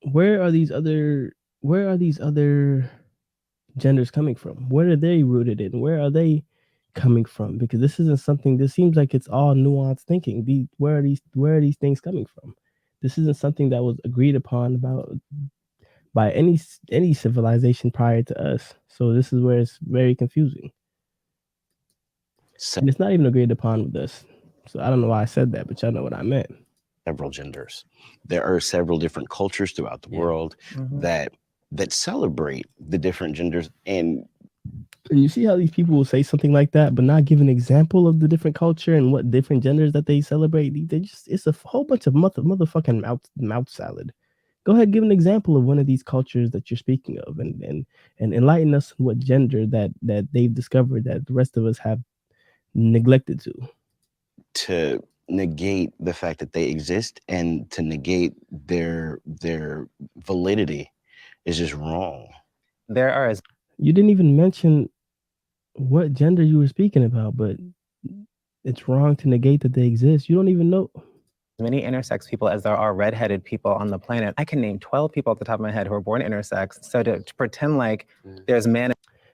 where are these other genders coming from? Where are they rooted in? Where are they coming from? Because this isn't something, this seems like it's all nuanced thinking. Where are these things coming from? This isn't something that was agreed upon by any civilization prior to us. So this is where it's very confusing. And it's not even agreed upon with us. So I don't know why I said that, but y'all know what I meant. Several genders. There are several different cultures throughout the world that celebrate the different genders. And you see how these people will say something like that, but not give an example of the different culture and what different genders that they celebrate. It's a whole bunch of motherfucking mouth salad. Go ahead, give an example of one of these cultures that you're speaking of, and enlighten us on what gender that they've discovered that the rest of us have neglected to negate the fact that they exist and to negate their validity is just wrong. You didn't even mention what gender you were speaking about, but it's wrong to negate that they exist. You don't even know. As many intersex people as there are redheaded people on the planet. I can name 12 people at the top of my head who are born intersex. So to pretend like there's man.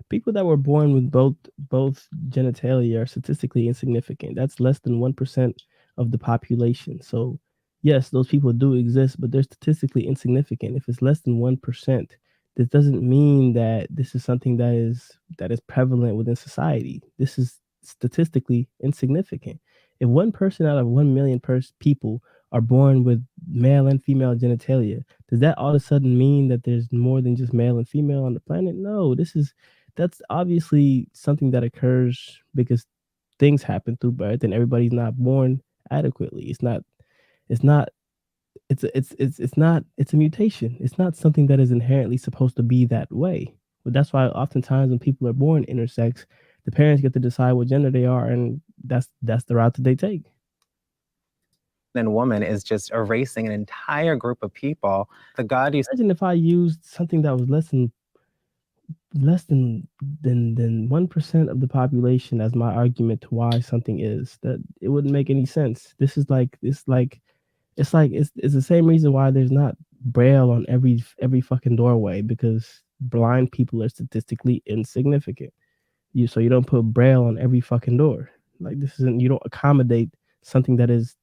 People that were born with both genitalia are statistically insignificant. That's less than 1% of the population. So yes, those people do exist, but they're statistically insignificant. If it's less than 1%, this doesn't mean that this is something that is prevalent within society. This is statistically insignificant. If one person out of 1 million people are born with male and female genitalia, does that all of a sudden mean that there's more than just male and female on the planet? No, that's obviously something that occurs because things happen through birth and everybody's not born adequately. It's a mutation. It's not something that is inherently supposed to be that way. But that's why oftentimes when people are born intersex, the parents get to decide what gender they are, and that's the route that they take. And woman is just erasing an entire group of people. The God you imagine if I used something that was less than less than 1% of the population as my argument to why something is. That it wouldn't make any sense. This is like it's the same reason why there's not braille on every fucking doorway, because blind people are statistically insignificant. You don't put braille on every fucking door. Like, this isn't, you don't accommodate something that is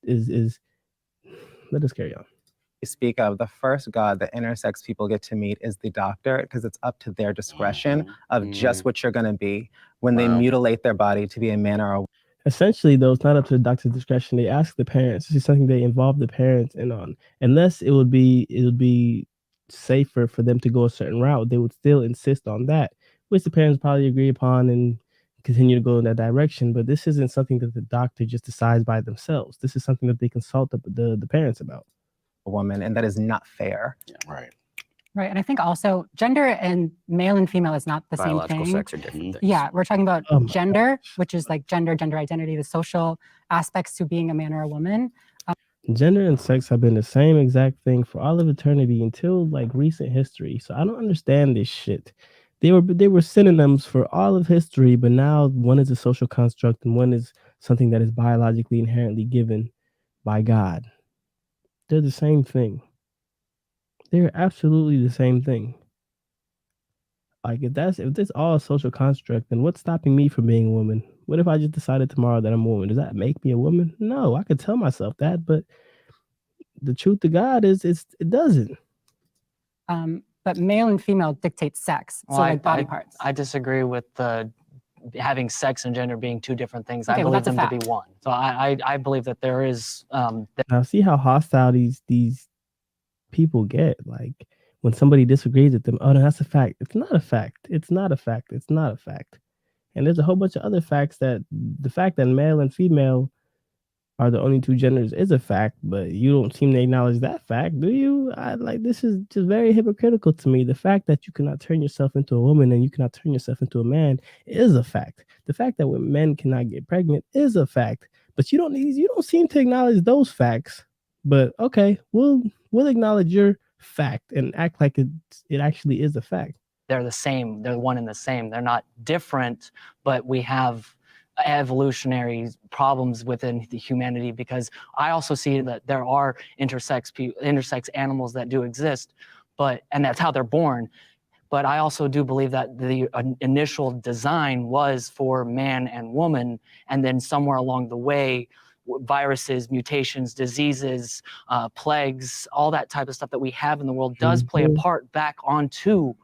let us carry on. Speak of, the first God that intersex people get to meet is the doctor, because it's up to their discretion of just what you're going to be when they mutilate their body to be a man or a woman. Essentially, though, it's not up to the doctor's discretion. They ask the parents. This is something they involve the parents in on. Unless it would be safer for them to go a certain route, they would still insist on that, which the parents probably agree upon and continue to go in that direction. But this isn't something that the doctor just decides by themselves. This is something that they consult the parents about. Woman, and that is not fair. Yeah, right. Right. And I think also gender and male and female is not the Biological same thing. sex are different things. Yeah, we're talking about Oh my gender, gosh. which is like gender identity, the social aspects to being a man or a woman. Gender and sex have been the same exact thing for all of eternity until like recent history. So I don't understand this shit. They were synonyms for all of history, but now one is a social construct and one is something that is biologically inherently given by God. They're the same thing. They're absolutely the same thing. Like, if this all a social construct, then what's stopping me from being a woman? What if I just decided tomorrow that I'm a woman? Does that make me a woman? No, I could tell myself that, but the truth to God is it doesn't. But male and female dictate sex, so like body parts. I disagree with having sex and gender being two different things. Okay, I well, believe that's a them to be fact. one. So I believe that there is. Now see how hostile these people get. Like, when somebody disagrees with them, oh no, that's a fact. It's not a fact. It's not a fact. It's not a fact. And there's a whole bunch of other facts that the fact that male and female are the only two genders is a fact, but you don't seem to acknowledge that fact, do you? This is just very hypocritical to me. The fact that you cannot turn yourself into a woman and you cannot turn yourself into a man is a fact. The fact that when men cannot get pregnant is a fact, but you don't seem to acknowledge those facts. But okay, we'll acknowledge your fact and act like it actually is a fact. They're the same. They're one and the same. They're not different, but we have evolutionary problems within the humanity, because I also see that there are intersex animals that do exist, and that's how they're born. But I also do believe that the initial design was for man and woman, and then somewhere along the way, viruses, mutations, diseases, plagues, all that type of stuff that we have in the world does play a part back onto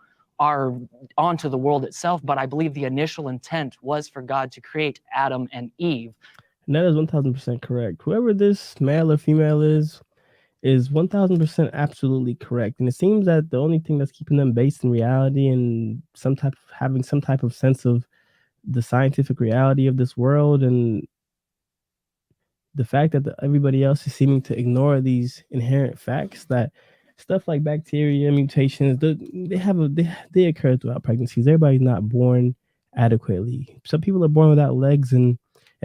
the world itself. But I believe the initial intent was for God to create Adam and Eve. And that is 1000% correct. Whoever this male or female is 1000% absolutely correct. And it seems that the only thing that's keeping them based in reality and having some type of sense of the scientific reality of this world, and the fact that everybody else is seeming to ignore these inherent facts, that stuff like bacteria, mutations, they occur throughout pregnancies. Everybody's not born adequately. Some people are born without legs and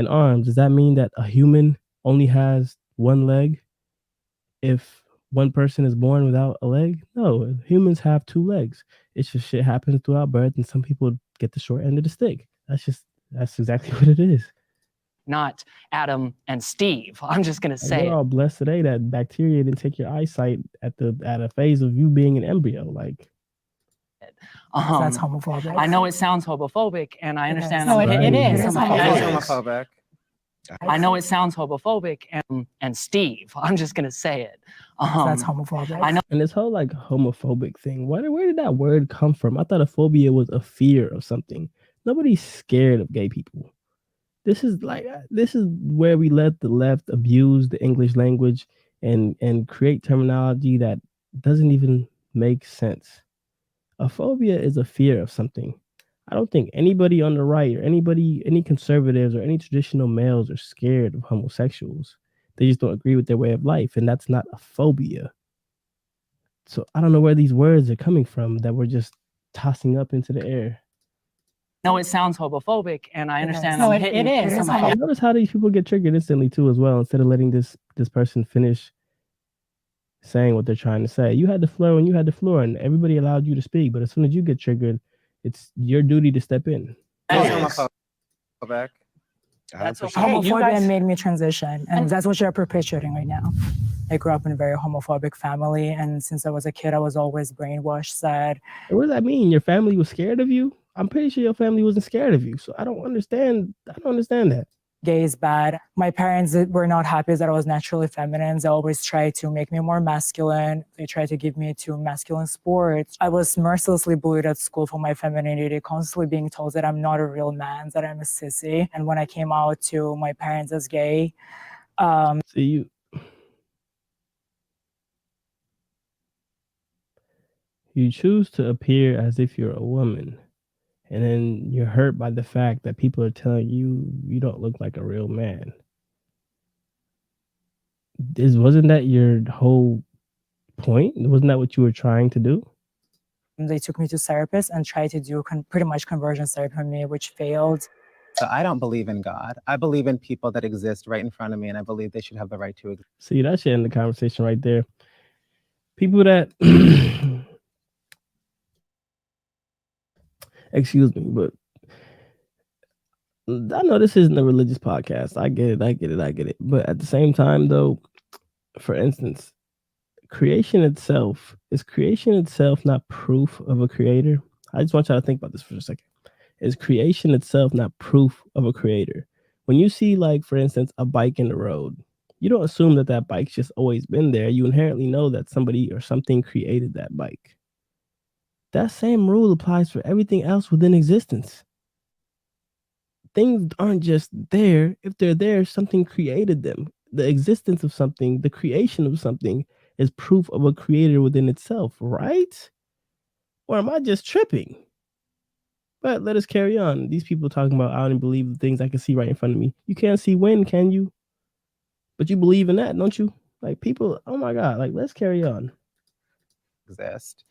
arms. Does that mean that a human only has one leg if one person is born without a leg? No, humans have two legs. It's just shit happens throughout birth, and some people get the short end of the stick. That's exactly what it is. Not Adam and Steve. I'm just gonna say we're all blessed today that bacteria didn't take your eyesight at a phase of you being an embryo. Like, that's homophobic. I know it sounds homophobic, and I understand. No, it is. It's homophobic. I know it sounds homophobic, and Steve. I'm just gonna say it. That's homophobic. I know. And this whole like homophobic thing, where did that word come from? I thought a phobia was a fear of something. Nobody's scared of gay people. This is where we let the left abuse the English language and create terminology that doesn't even make sense. A phobia is a fear of something. I don't think anybody on the right or any conservatives or any traditional males are scared of homosexuals. They just don't agree with their way of life, and that's not a phobia. So I don't know where these words are coming from that we're just tossing up into the air. No, it sounds homophobic, and I understand. No, it is. Notice how these people get triggered instantly too, as well. Instead of letting this person finish saying what they're trying to say, you had the floor and everybody allowed you to speak. But as soon as you get triggered, It's your duty to step in. Homophobic. That's 100%. okay. You Homophobia guys, made me transition, and that's what you're perpetuating right now. I grew up in a very homophobic family, and since I was a kid, I was always brainwashed, said, What does that mean? Your family was scared of you? I'm pretty sure your family wasn't scared of you. So I don't understand that. gay is bad. My parents were not happy that I was naturally feminine. They always tried to make me more masculine. They tried to give me to masculine sports. I was mercilessly bullied at school for my femininity, constantly being told that I'm not a real man, that I'm a sissy. And when I came out to my parents as gay, See, you choose to appear as if you're a woman, and then you're hurt by the fact that people are telling you you don't look like a real man. Wasn't that your whole point? Wasn't that what you were trying to do? they took me to therapists and tried to do pretty much conversion therapy on me, which failed. So I don't believe in God. I believe in people that exist right in front of me, and I believe they should have the right to exist. See, that should end the conversation right there. People that excuse me, but I know this isn't a religious podcast. I get it. But at the same time, though, for instance, creation itself not proof of a creator? I just want y'all to think about this for a second. Is creation itself not proof of a creator? When you see, like, for instance, a bike in the road, you don't assume that that bike's just always been there. You inherently know that somebody or something created that bike. That same rule applies for everything else within existence. Things aren't just there. If they're there, something created them. The existence of something, the creation of something, is proof of a creator within itself, right? Or am I just tripping? But let us carry on. These people talking about, I don't believe the things I can see right in front of me. You can't see wind, can you? But you believe in that, don't you? Like, people, oh my God, like, let's carry on. Exist.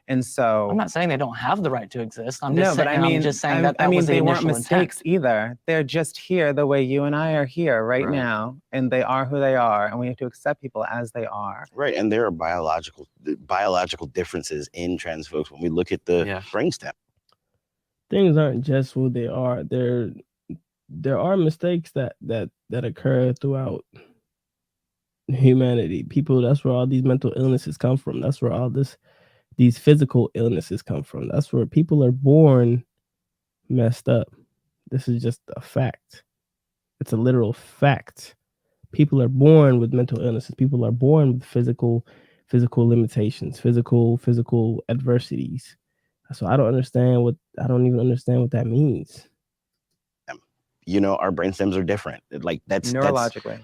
And so I'm not saying they don't have the right to exist. I'm no, just but saying, I mean, I'm just saying that I mean, was the they weren't initial mistakes intent. either. They're just here the way you and I are here right now, and they are who they are, and we have to accept people as they are. Right, and there are biological differences in trans folks when we look at the brainstem. Things aren't just who they are. There are mistakes that occur throughout humanity. People, that's where all these mental illnesses come from. That's where all these physical illnesses come from. That's where people are born messed up. This is just a fact. It's a literal fact. People are born with mental illnesses. People are born with physical limitations, physical adversities. So I don't even understand what that means. You know, our brainstems are different. Like that's neurologically.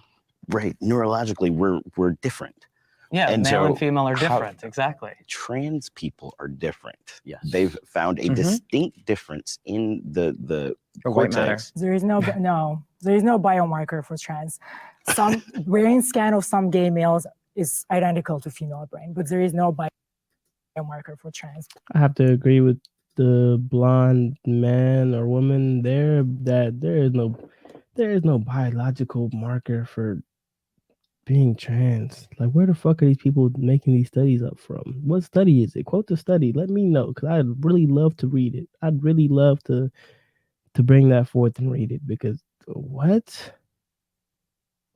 Right. Neurologically, we're different. Yeah, and male and female are different. Exactly. Trans people are different. Yes. They've found a distinct difference in the cortex. There is no biomarker for trans. Some brain scan of some gay males is identical to female brain, but there is no biomarker for trans. I have to agree with the blonde man or woman there that there is no biological marker for being trans. Like, where the fuck are these people making these studies up from? What study is it? Quote the study. Let me know, because I'd really love to read it. I'd really love to bring that forth and read it, because what?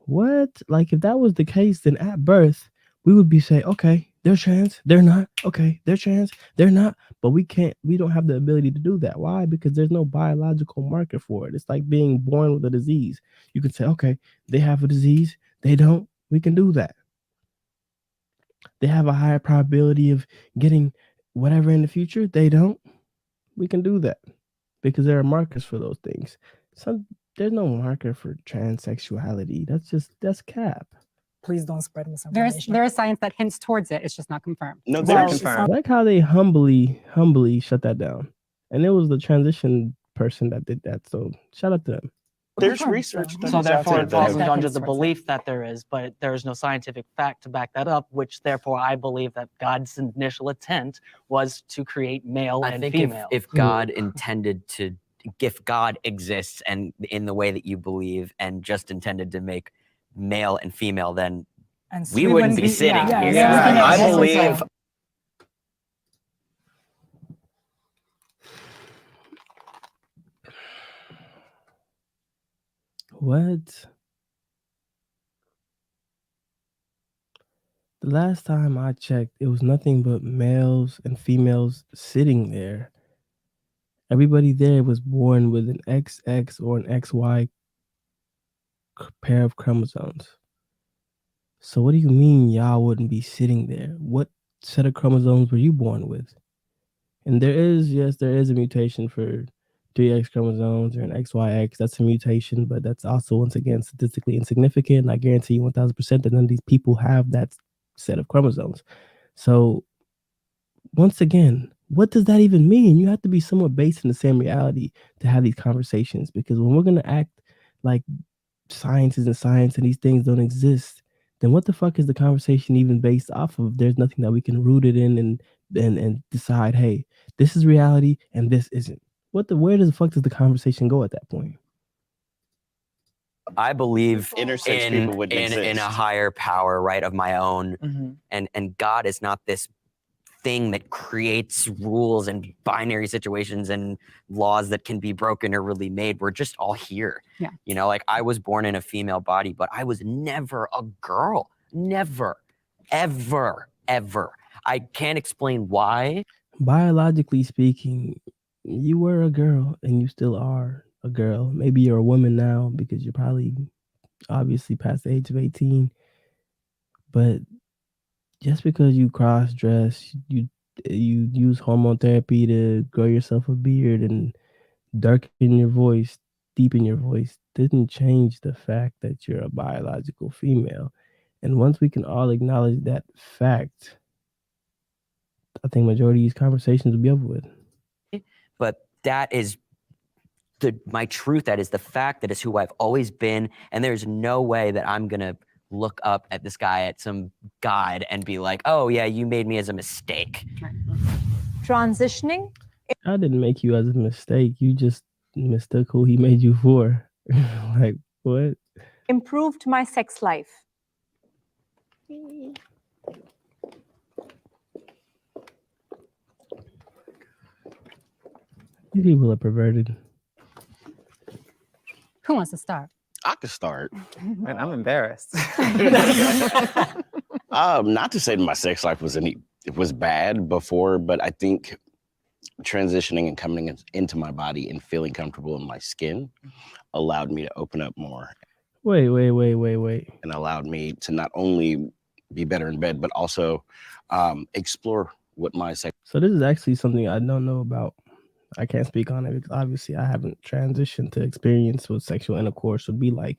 Like, if that was the case, then at birth we would be saying, okay, they're trans, they're not. Okay, they're trans, they're not. But we don't have the ability to do that. Why? Because there's no biological marker for it. It's like being born with a disease. You can say, okay, they have a disease, they don't. We can do that. They have a higher probability of getting whatever in the future, they don't. We can do that because there are markers for those things. There's no marker for transsexuality. That's cap. Please don't spread misinformation. There is science that hints towards it. It's just not confirmed. No, Not confirmed. I like how they humbly shut that down. And it was the transition person that did that. So shout out to them. There's research. So therefore, it falls that under is the for belief that there is, but there is no scientific fact to back that up, which therefore I believe that God's initial intent was to create male I and think female. if God intended to, if God exists and in the way that you believe and just intended to make male and female, then And we wouldn't be sitting here. I believe What? The last time I checked, it was nothing but males and females sitting there. Everybody there was born with an XX or an XY pair of chromosomes. So what do you mean y'all wouldn't be sitting there? What set of chromosomes were you born with? And there is, yes, there is a mutation for 3X chromosomes or an XYX. That's a mutation, but that's also, once again, statistically insignificant. And I guarantee you 1000% that none of these people have that set of chromosomes. So once again, what does that even mean? You have to be somewhat based in the same reality to have these conversations, because when we're going to act like science isn't science and these things don't exist, then what the fuck is the conversation even based off of? There's nothing that we can root it in and decide, hey, this is reality and this isn't. Where does the fuck does the conversation go at that point? I believe Intersex people wouldn't in a exist. higher power, right, of my own. Mhm. And God is not this thing that creates rules and binary situations and laws that can be broken or really made. We're just all here. Yeah. You know, like I was born in a female body, but I was never a girl. Never, ever, ever. I can't explain why. Biologically speaking, you were a girl and you still are a girl. Maybe you're a woman now because you're probably obviously past the age of 18. But just because you cross dress, you use hormone therapy to grow yourself a beard and darken your voice, deepen your voice, didn't change the fact that you're a biological female. And once we can all acknowledge that fact, I think majority of these conversations will be over with. But that is my truth. That is the fact. That is who I've always been. And there's no way that I'm going to look up at this guy at some guide and be like, oh yeah, you made me as a mistake. Transitioning I didn't make you as a mistake. You just mistook who he made you for. Like, what? improved my sex life. You people are perverted. Who wants to start? I could start. Man, I'm embarrassed. Not to say that my sex life was bad before, but I think transitioning and coming into my body and feeling comfortable in my skin allowed me to open up more. Wait. And allowed me to not only be better in bed, but also explore what my sex. So this is actually something I don't know about. I can't speak on it because obviously I haven't transitioned to experience what sexual intercourse would be like.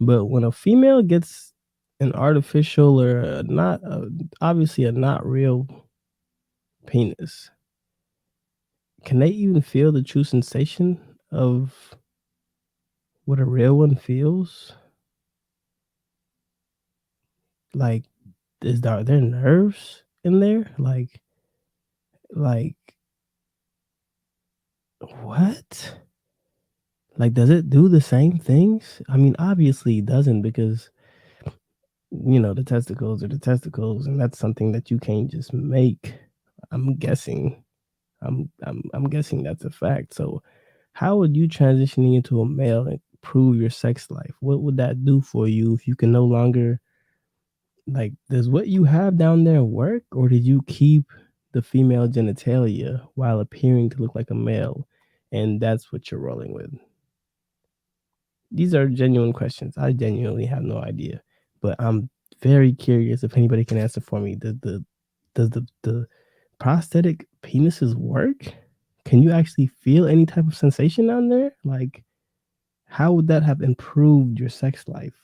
But when a female gets an artificial or obviously a not real penis, can they even feel the true sensation of what a real one feels? Like, are there nerves in there? Like what? Like, does it do the same things? I mean, obviously it doesn't, because the testicles are the testicles, and that's something that you can't just make. I'm guessing. I'm guessing that's a fact. So, how would you transitioning into a male improve your sex life? What would that do for you if you can no longer, like, does what you have down there work, or did you keep the female genitalia while appearing to look like a male, and that's what you're rolling with? These are genuine questions. I genuinely have no idea, but I'm very curious if anybody can answer for me. Does the prosthetic penises work? Can you actually feel any type of sensation down there? Like, how would that have improved your sex life?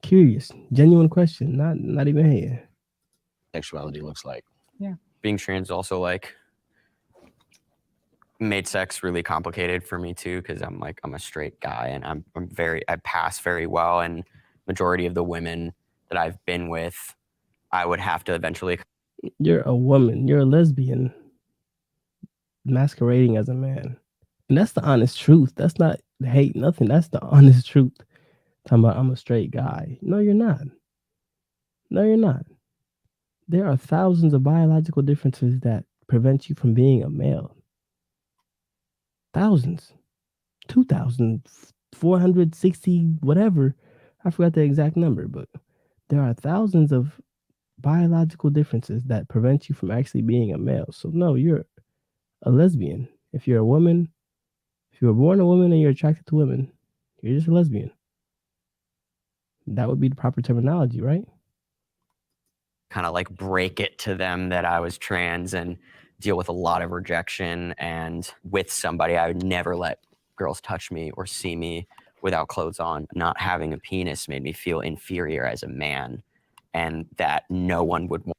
Curious, genuine question. Not even here. Sexuality looks like. Yeah. Being trans also like made sex really complicated for me too, because I'm a straight guy and I pass very well, and majority of the women that I've been with, I would have to eventually. You're a woman. You're a lesbian masquerading as a man. And that's the honest truth. That's not hate, nothing. That's the honest truth. Talking about I'm a straight guy. No, you're not. No, you're not. There are thousands of biological differences that prevent you from being a male. Thousands. 2,000, 460 whatever. I forgot the exact number, but there are thousands of biological differences that prevent you from actually being a male. So no, you're a lesbian. If you're a woman, if you were born a woman and you're attracted to women, you're just a lesbian. That would be the proper terminology, right? Kind of like break it to them that I was trans and deal with a lot of rejection. And with somebody, I would never let girls touch me or see me without clothes on. Not having a penis made me feel inferior as a man, and that no one would want.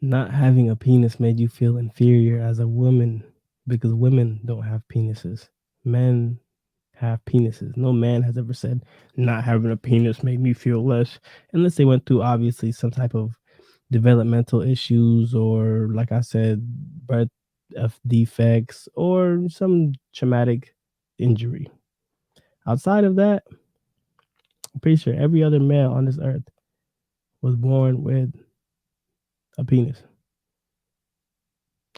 Not having a penis made you feel inferior as a woman because women don't have penises. Men have penises. No man has ever said not having a penis made me feel less, unless they went through obviously some type of developmental issues or, like I said, birth defects or some traumatic injury. Outside of that, I'm pretty sure every other male on this earth was born with a penis.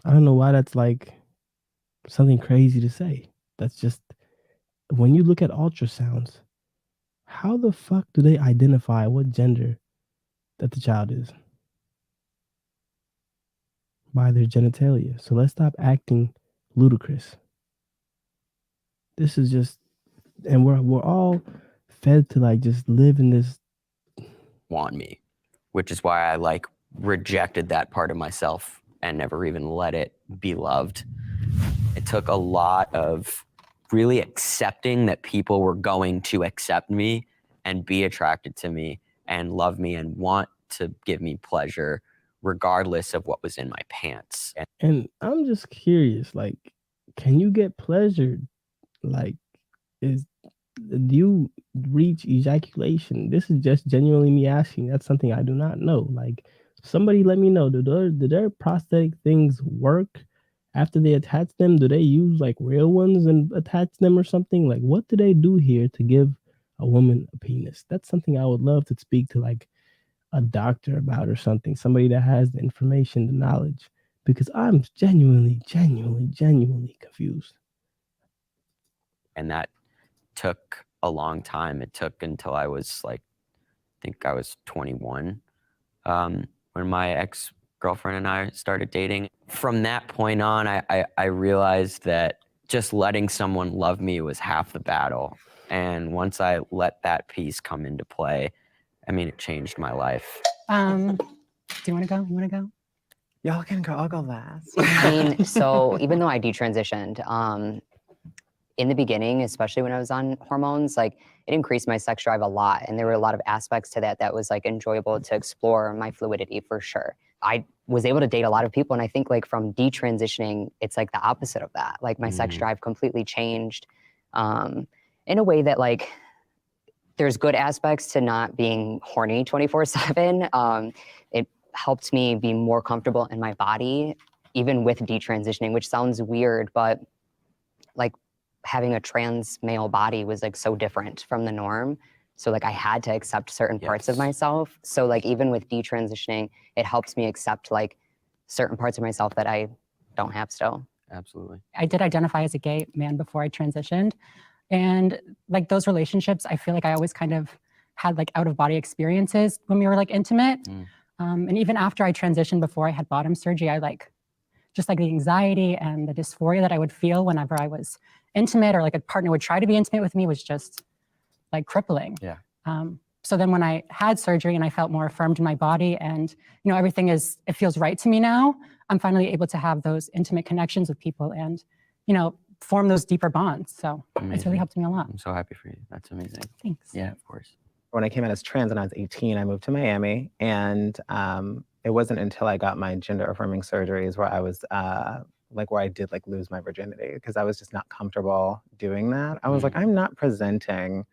I don't know why that's like something crazy to say. That's just when you look at ultrasounds, how the fuck do they identify what gender that the child is? By their genitalia. So let's stop acting ludicrous. This is just, and we're all fed to like just live in this. Want me, which is why I like rejected that part of myself and never even let it be loved. It took a lot of really accepting that people were going to accept me and be attracted to me and love me and want to give me pleasure regardless of what was in my pants. And I'm just curious, like, can you get pleasure? Like, do you reach ejaculation? This is just genuinely me asking. That's something I do not know. Like, somebody let me know. Do their prosthetic things work after they attach them? Do they use like real ones and attach them or something? Like, what do they do here to give a woman a penis? That's something I would love to speak to like a doctor about or something. Somebody that has the information, the knowledge, because I'm genuinely confused. And that took a long time. It took until I was like, I think I was 21 when my ex-girlfriend and I started dating. From that point on, I realized that just letting someone love me was half the battle. And once I let that piece come into play, I mean, it changed my life. Do you want to go? You want to go? Y'all can go. I'll go last. I mean, so even though I detransitioned, in the beginning, especially when I was on hormones, like it increased my sex drive a lot. And there were a lot of aspects to that that was like enjoyable to explore my fluidity for sure. I was able to date a lot of people. And I think like from detransitioning, it's like the opposite of that. Like my sex drive completely changed in a way that like, there's good aspects to not being horny 24/7. It helped me be more comfortable in my body, even with detransitioning, which sounds weird, but like having a trans male body was like so different from the norm. So like I had to accept certain parts of myself. So like even with detransitioning, it helps me accept like certain parts of myself that I don't have still. Absolutely. I did identify as a gay man before I transitioned. And like those relationships, I feel like I always kind of had like out of body experiences when we were like intimate. And even after I transitioned, before I had bottom surgery, I like just like the anxiety and the dysphoria that I would feel whenever I was intimate or like a partner would try to be intimate with me was just like crippling. Yeah. So then when I had surgery and I felt more affirmed in my body and, you know, everything is, it feels right to me now, I'm finally able to have those intimate connections with people and, you know, form those deeper bonds. So it's really helped me a lot. I'm so happy for you. That's amazing. Thanks. Yeah, of course. When I came out as trans when I was 18, I moved to Miami, and it wasn't until I got my gender affirming surgeries where I was like where I did like lose my virginity because I was just not comfortable doing that. I was like, I'm not presenting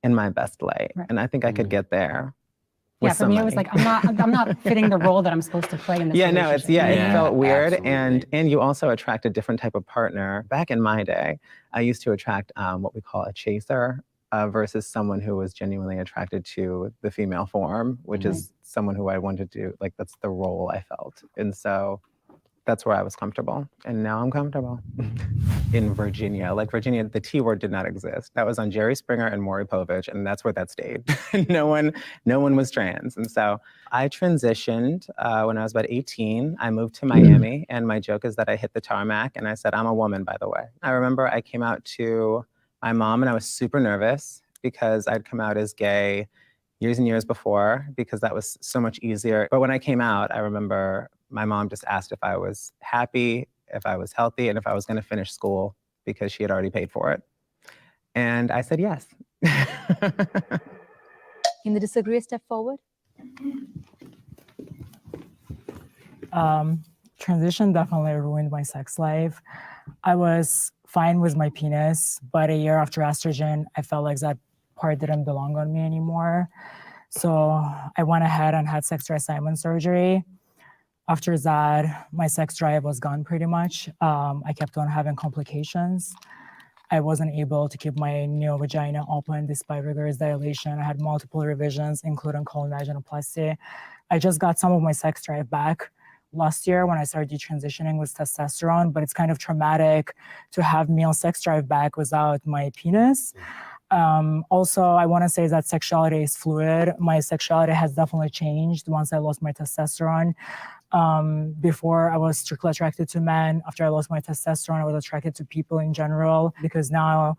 in my best light, and I think I could get there. Yeah, for me, it was like, I'm not fitting the role that I'm supposed to play in this relationship. It felt weird. Absolutely. And you also attract a different type of partner. Back in my day, I used to attract what we call a chaser versus someone who was genuinely attracted to the female form, which is someone who I wanted to, like, that's the role I felt. And so that's where I was comfortable. And now I'm comfortable in Virginia. Like Virginia, the T word did not exist. That was on Jerry Springer and Maury Povich, and that's where that stayed. no one was trans. And so I transitioned when I was about 18. I moved to Miami, and my joke is that I hit the tarmac and I said, I'm a woman, by the way. I remember I came out to my mom and I was super nervous because I'd come out as gay years and years before, because that was so much easier. But when I came out, I remember my mom just asked if I was happy, if I was healthy, and if I was going to finish school, because she had already paid for it. And I said yes. Can they disagree, step forward? Transition definitely ruined my sex life. I was fine with my penis, but a year after estrogen, I felt like that part didn't belong on me anymore. So I went ahead and had sex reassignment surgery. After that, my sex drive was gone pretty much. I kept on having complications. I wasn't able to keep my new vagina open despite rigorous dilation. I had multiple revisions, including colon vaginoplasty. I just got some of my sex drive back last year when I started detransitioning with testosterone, but it's kind of traumatic to have male sex drive back without my penis. Also, I want to say that sexuality is fluid. My sexuality has definitely changed once I lost my testosterone. Before, I was strictly attracted to men. After I lost my testosterone, I was attracted to people in general, because now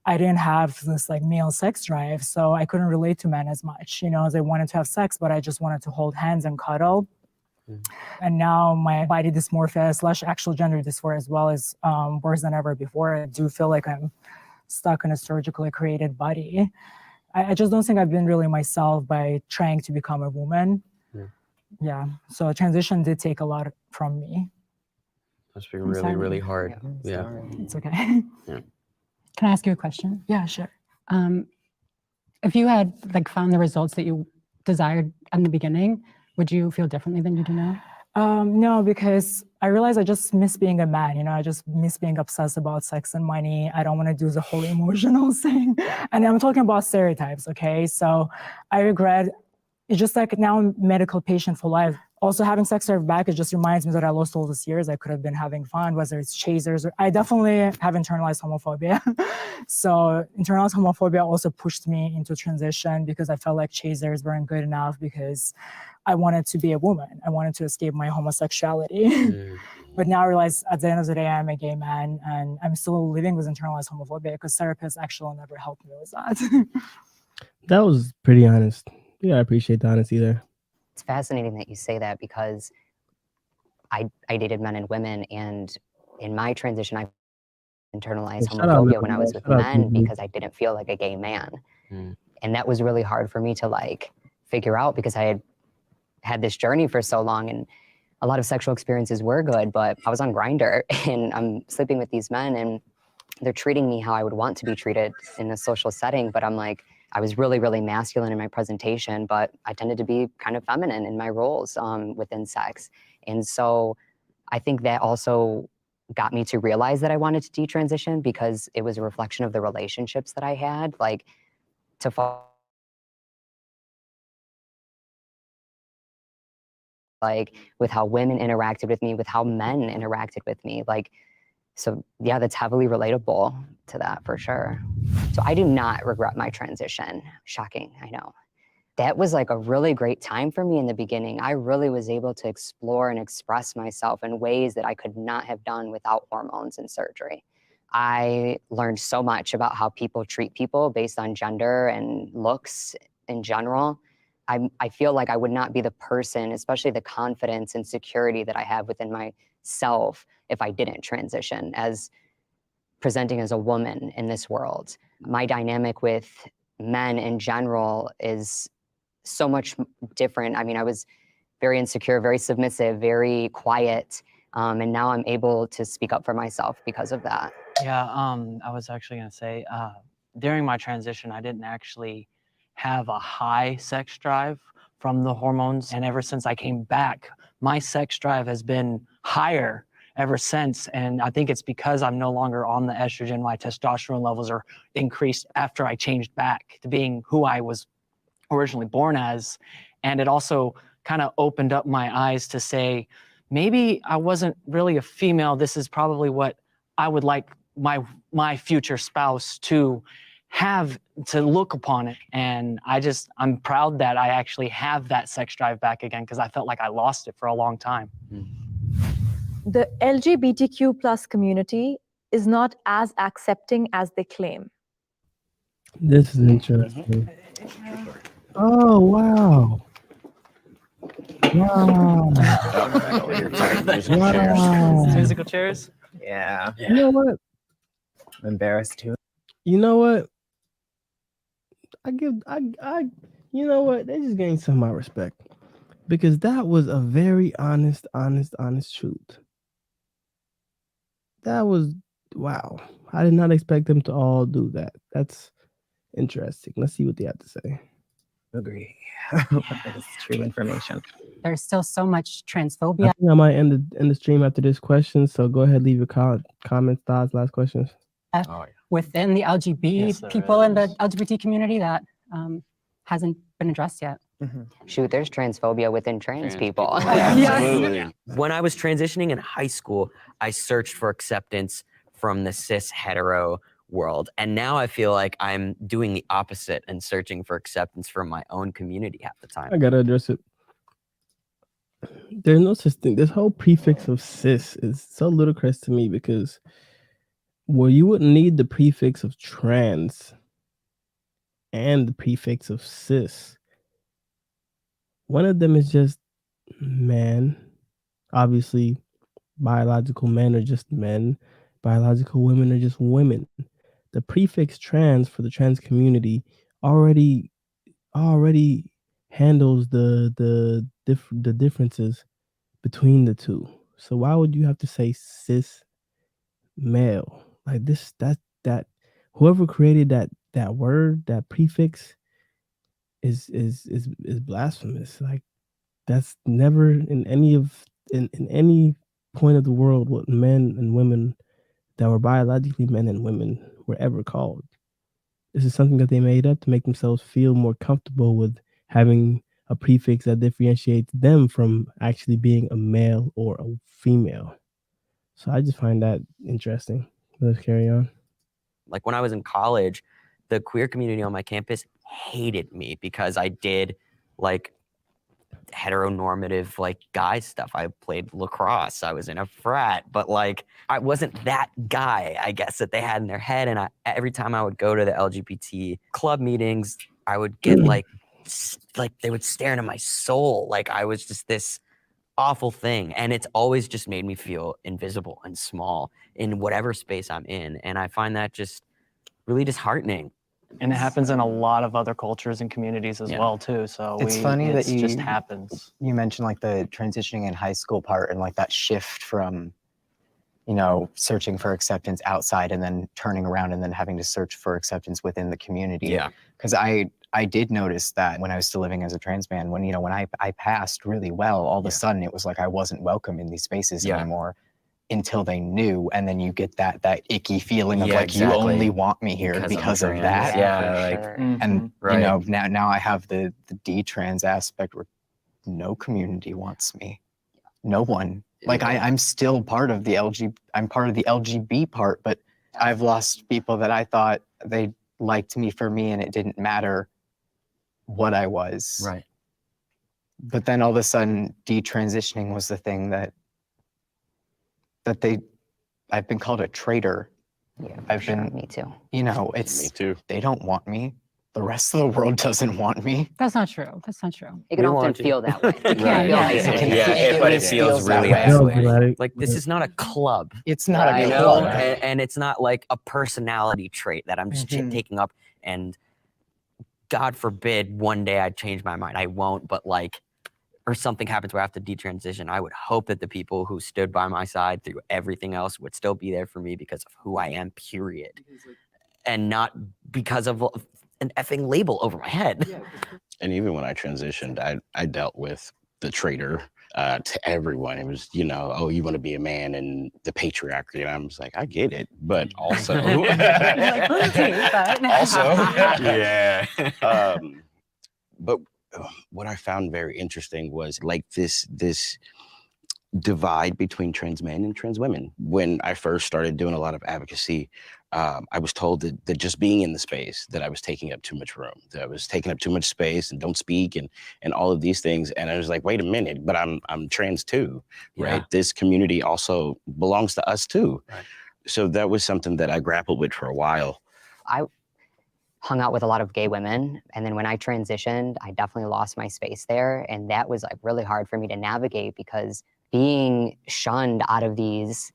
I didn't have this like male sex drive, so I couldn't relate to men as much. You know, they wanted to have sex, but I just wanted to hold hands and cuddle. And now my body dysmorphia / actual gender dysphoria as well is worse than ever before. I do feel like I'm stuck in a surgically created body. I just don't think I've been really myself by trying to become a woman. Yeah, so transition did take a lot from me. Must be really, really hard. Yeah. It's okay. Yeah. Can I ask you a question? Yeah, sure. If you had like found the results that you desired in the beginning, would you feel differently than you do now? No, because I realized I just miss being a man. You know, I just miss being obsessed about sex and money. I don't want to do the whole emotional thing. And I'm talking about stereotypes, okay? So I regret, it's just like now I'm a medical patient for life. Also having sex drive back, it just reminds me that I lost all these years. I could have been having fun, whether it's chasers or I definitely have internalized homophobia. So internalized homophobia also pushed me into transition, because I felt like chasers weren't good enough, because I wanted to be a woman. I wanted to escape my homosexuality. But now I realize at the end of the day, I'm a gay man, and I'm still living with internalized homophobia, because therapists actually never helped me with that. That was pretty honest. Yeah, I appreciate the honesty there. It's fascinating that you say that, because I dated men and women, and in my transition, I internalized Shout out, homophobia when I was with shout out to men, you. because I didn't feel like a gay man. And that was really hard for me to like figure out, because I had this journey for so long, and a lot of sexual experiences were good, but I was on Grindr and I'm sleeping with these men and they're treating me how I would want to be treated in a social setting. But I'm like, I was really, really masculine in my presentation, but I tended to be kind of feminine in my roles within sex. And so I think that also got me to realize that I wanted to detransition, because it was a reflection of the relationships that I had, like to fall like with how women interacted with me, with how men interacted with me. Like, so yeah, that's heavily relatable to that for sure. So I do not regret my transition. Shocking, I know. That was like a really great time for me in the beginning. I really was able to explore and express myself in ways that I could not have done without hormones and surgery. I learned so much about how people treat people based on gender and looks in general. I feel like I would not be the person, especially the confidence and security that I have within myself, if I didn't transition as presenting as a woman in this world. My dynamic with men in general is so much different. I mean, I was very insecure, very submissive, very quiet. And now I'm able to speak up for myself because of that. Yeah, I was actually going to say, during my transition, I didn't actually have a high sex drive from the hormones. And ever since I came back, my sex drive has been higher ever since. And I think it's because I'm no longer on the estrogen. My testosterone levels are increased after I changed back to being who I was originally born as. And it also kind of opened up my eyes to say, maybe I wasn't really a female. This is probably what I would like my future spouse to have, to look upon it. And I'm proud that I actually have that sex drive back again, because I felt like I lost it for a long time. The LGBTQ plus community is not as accepting as they claim. This is interesting. Oh, wow. Wow. Wow. Musical chairs? Yeah. You know what? I'm embarrassed too. You know what? You know what? They just gained some of my respect, because that was a very honest truth. That was, wow. I did not expect them to all do that. That's interesting. Let's see what they have to say. Agree. That is true information. There's still so much I transphobia think I might end the stream after this question. So go ahead, leave your comments, thoughts, last questions. within the LGBT Yes, there people in the is. LGBT community that hasn't been addressed yet. Shoot, there's transphobia within trans people. Absolutely. When I was transitioning in high school, I searched for acceptance from the cis hetero world. And now I feel like I'm doing the opposite and searching for acceptance from my own community half the time. I gotta address it. There's no such thing. This whole prefix of cis is so ludicrous to me, because you wouldn't need the prefix of trans and the prefix of cis. One of them is just man. Obviously, biological men are just men. Biological women are just women. The prefix trans for the trans community already handles the differences between the two. So why would you have to say cis male? Like this, that whoever created that word, that prefix is blasphemous. Like that's never in any point of the world what men and women that were biologically men and women were ever called. This is something that they made up to make themselves feel more comfortable with having a prefix that differentiates them from actually being a male or a female. So I just find that interesting. Let's carry on. Like when I was in college, the queer community on my campus hated me because I did like heteronormative like guy stuff. I played lacrosse, I was in a frat, but like I wasn't that guy, I guess, that they had in their head. And every time I would go to the LGBT club meetings, I would get like they would stare into my soul, like I was just this awful thing. And it's always just made me feel invisible and small in whatever space I'm in. And I find that just really disheartening. And it happens in a lot of other cultures and communities as well too. So It's funny that just happens. You mentioned like the transitioning in high school part and like that shift from, searching for acceptance outside and then turning around and then having to search for acceptance within the community. Yeah. Because I did notice that when I was still living as a trans man, when I passed really well, all of a sudden it was like I wasn't welcome in these spaces anymore until they knew, and then you get that icky feeling of like you only want me here because of that. And now I have the detrans aspect where no community wants me. No one. Like I'm still part of the I'm part of the LGB part, but I've lost people that I thought they liked me for me, and it didn't matter what I was. Right. But then all of a sudden detransitioning was the thing that I've been called a traitor. Yeah, me too. It's Me too. they don't want me. The rest of the world doesn't want me. That's not true. That's not true. It can often want you. feel that way. It can Yeah, feel yeah. isolated. But it feels really that No, way. dramatic. like this is not a club. It's not Right. a You club. know, and it's not like a personality trait that I'm just taking up. And God forbid one day I change my mind. I won't, but like, or something happens where I have to detransition. I would hope that the people who stood by my side through everything else would still be there for me because of who I am, period. And not because of an effing label over my head. And even when I transitioned, I dealt with the traitor to everyone. It was, oh, you want to be a man and the patriarchy. And I was like, I get it. But also, yeah. But what I found very interesting was like this divide between trans men and trans women. When I first started doing a lot of advocacy, I was told that just being in the space, that I was taking up too much room, that I was taking up too much space and don't speak and all of these things. And I was like, wait a minute, but I'm trans too, right? Yeah. This community also belongs to us too. Right. So that was something that I grappled with for a while. I hung out with a lot of gay women, and then when I transitioned, I definitely lost my space there, and that was like really hard for me to navigate because being shunned out of these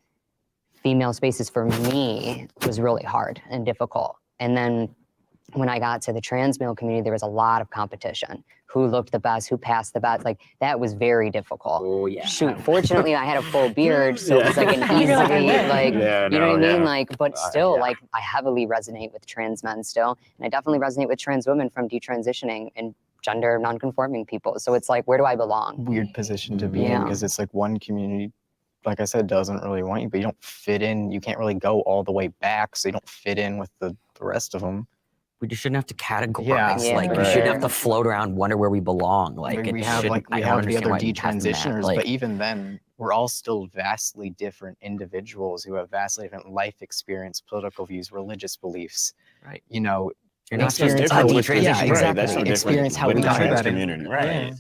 female spaces for me was really hard and difficult. And then when I got to the trans male community, there was a lot of competition. Who looked the best, who passed the best, like that was very difficult. Oh yeah. Shoot, fortunately I had a full beard, so it was like an easy, like, you know what I mean? Like, but still, like I heavily resonate with trans men still. And I definitely resonate with trans women from detransitioning and gender non-conforming people. So it's like, where do I belong? Weird position to be in Yeah. because it's like one community, like I said, doesn't really want you, but you don't fit in. You can't really go all the way back, so you don't fit in with the rest of them. We just shouldn't have to categorize. Yeah, Like we right. shouldn't have to float around, wonder where we belong. Like we it have shouldn't- we I don't have the understand other why it has to matter. detransitioners, Like, but even then, we're all still vastly different individuals who have vastly different life experience, political views, religious beliefs. Right. You know, you're not just experience how we detransition. yeah, Right, exactly. that's no different Experience how with we the got trans here. community, right? Yeah.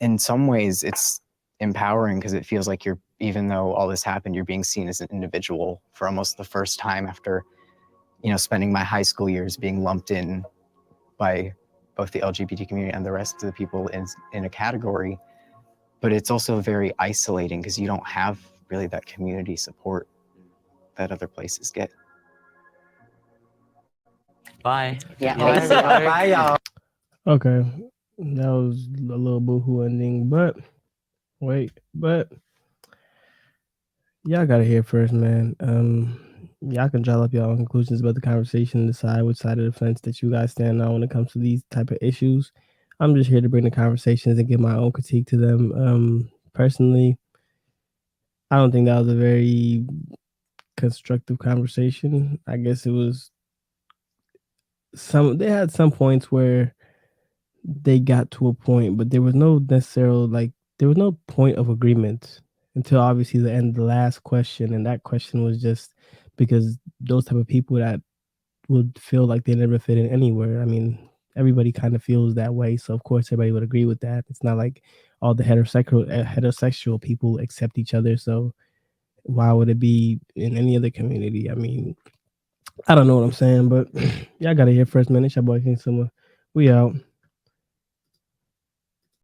In some ways, it's empowering because it feels like you're, even though all this happened, you're being seen as an individual for almost the first time after, you know, spending my high school years being lumped in by both the LGBT community and the rest of the people in a category. But it's also very isolating because you don't have really that community support that other places get. Bye. Yeah. Bye, Thanks. everybody. Bye, y'all. Okay, that was a little boohoo ending, but y'all gotta hear first, man. Y'all can draw up your own conclusions about the conversation and decide which side of the fence that you guys stand on when it comes to these type of issues. I'm just here to bring the conversations and give my own critique to them. Personally, I don't think that was a very constructive conversation. I guess it was they had some points where they got to a point, but there was no point of agreement until obviously the end of the last question, and that question was just because those type of people that would feel like they never fit in anywhere. I mean, everybody kind of feels that way, so of course everybody would agree with that. It's not like all the heterosexual people accept each other, so why would it be in any other community? I mean, I don't know what I'm saying, but y'all gotta hear first, man. It's your boy King Summer. We out.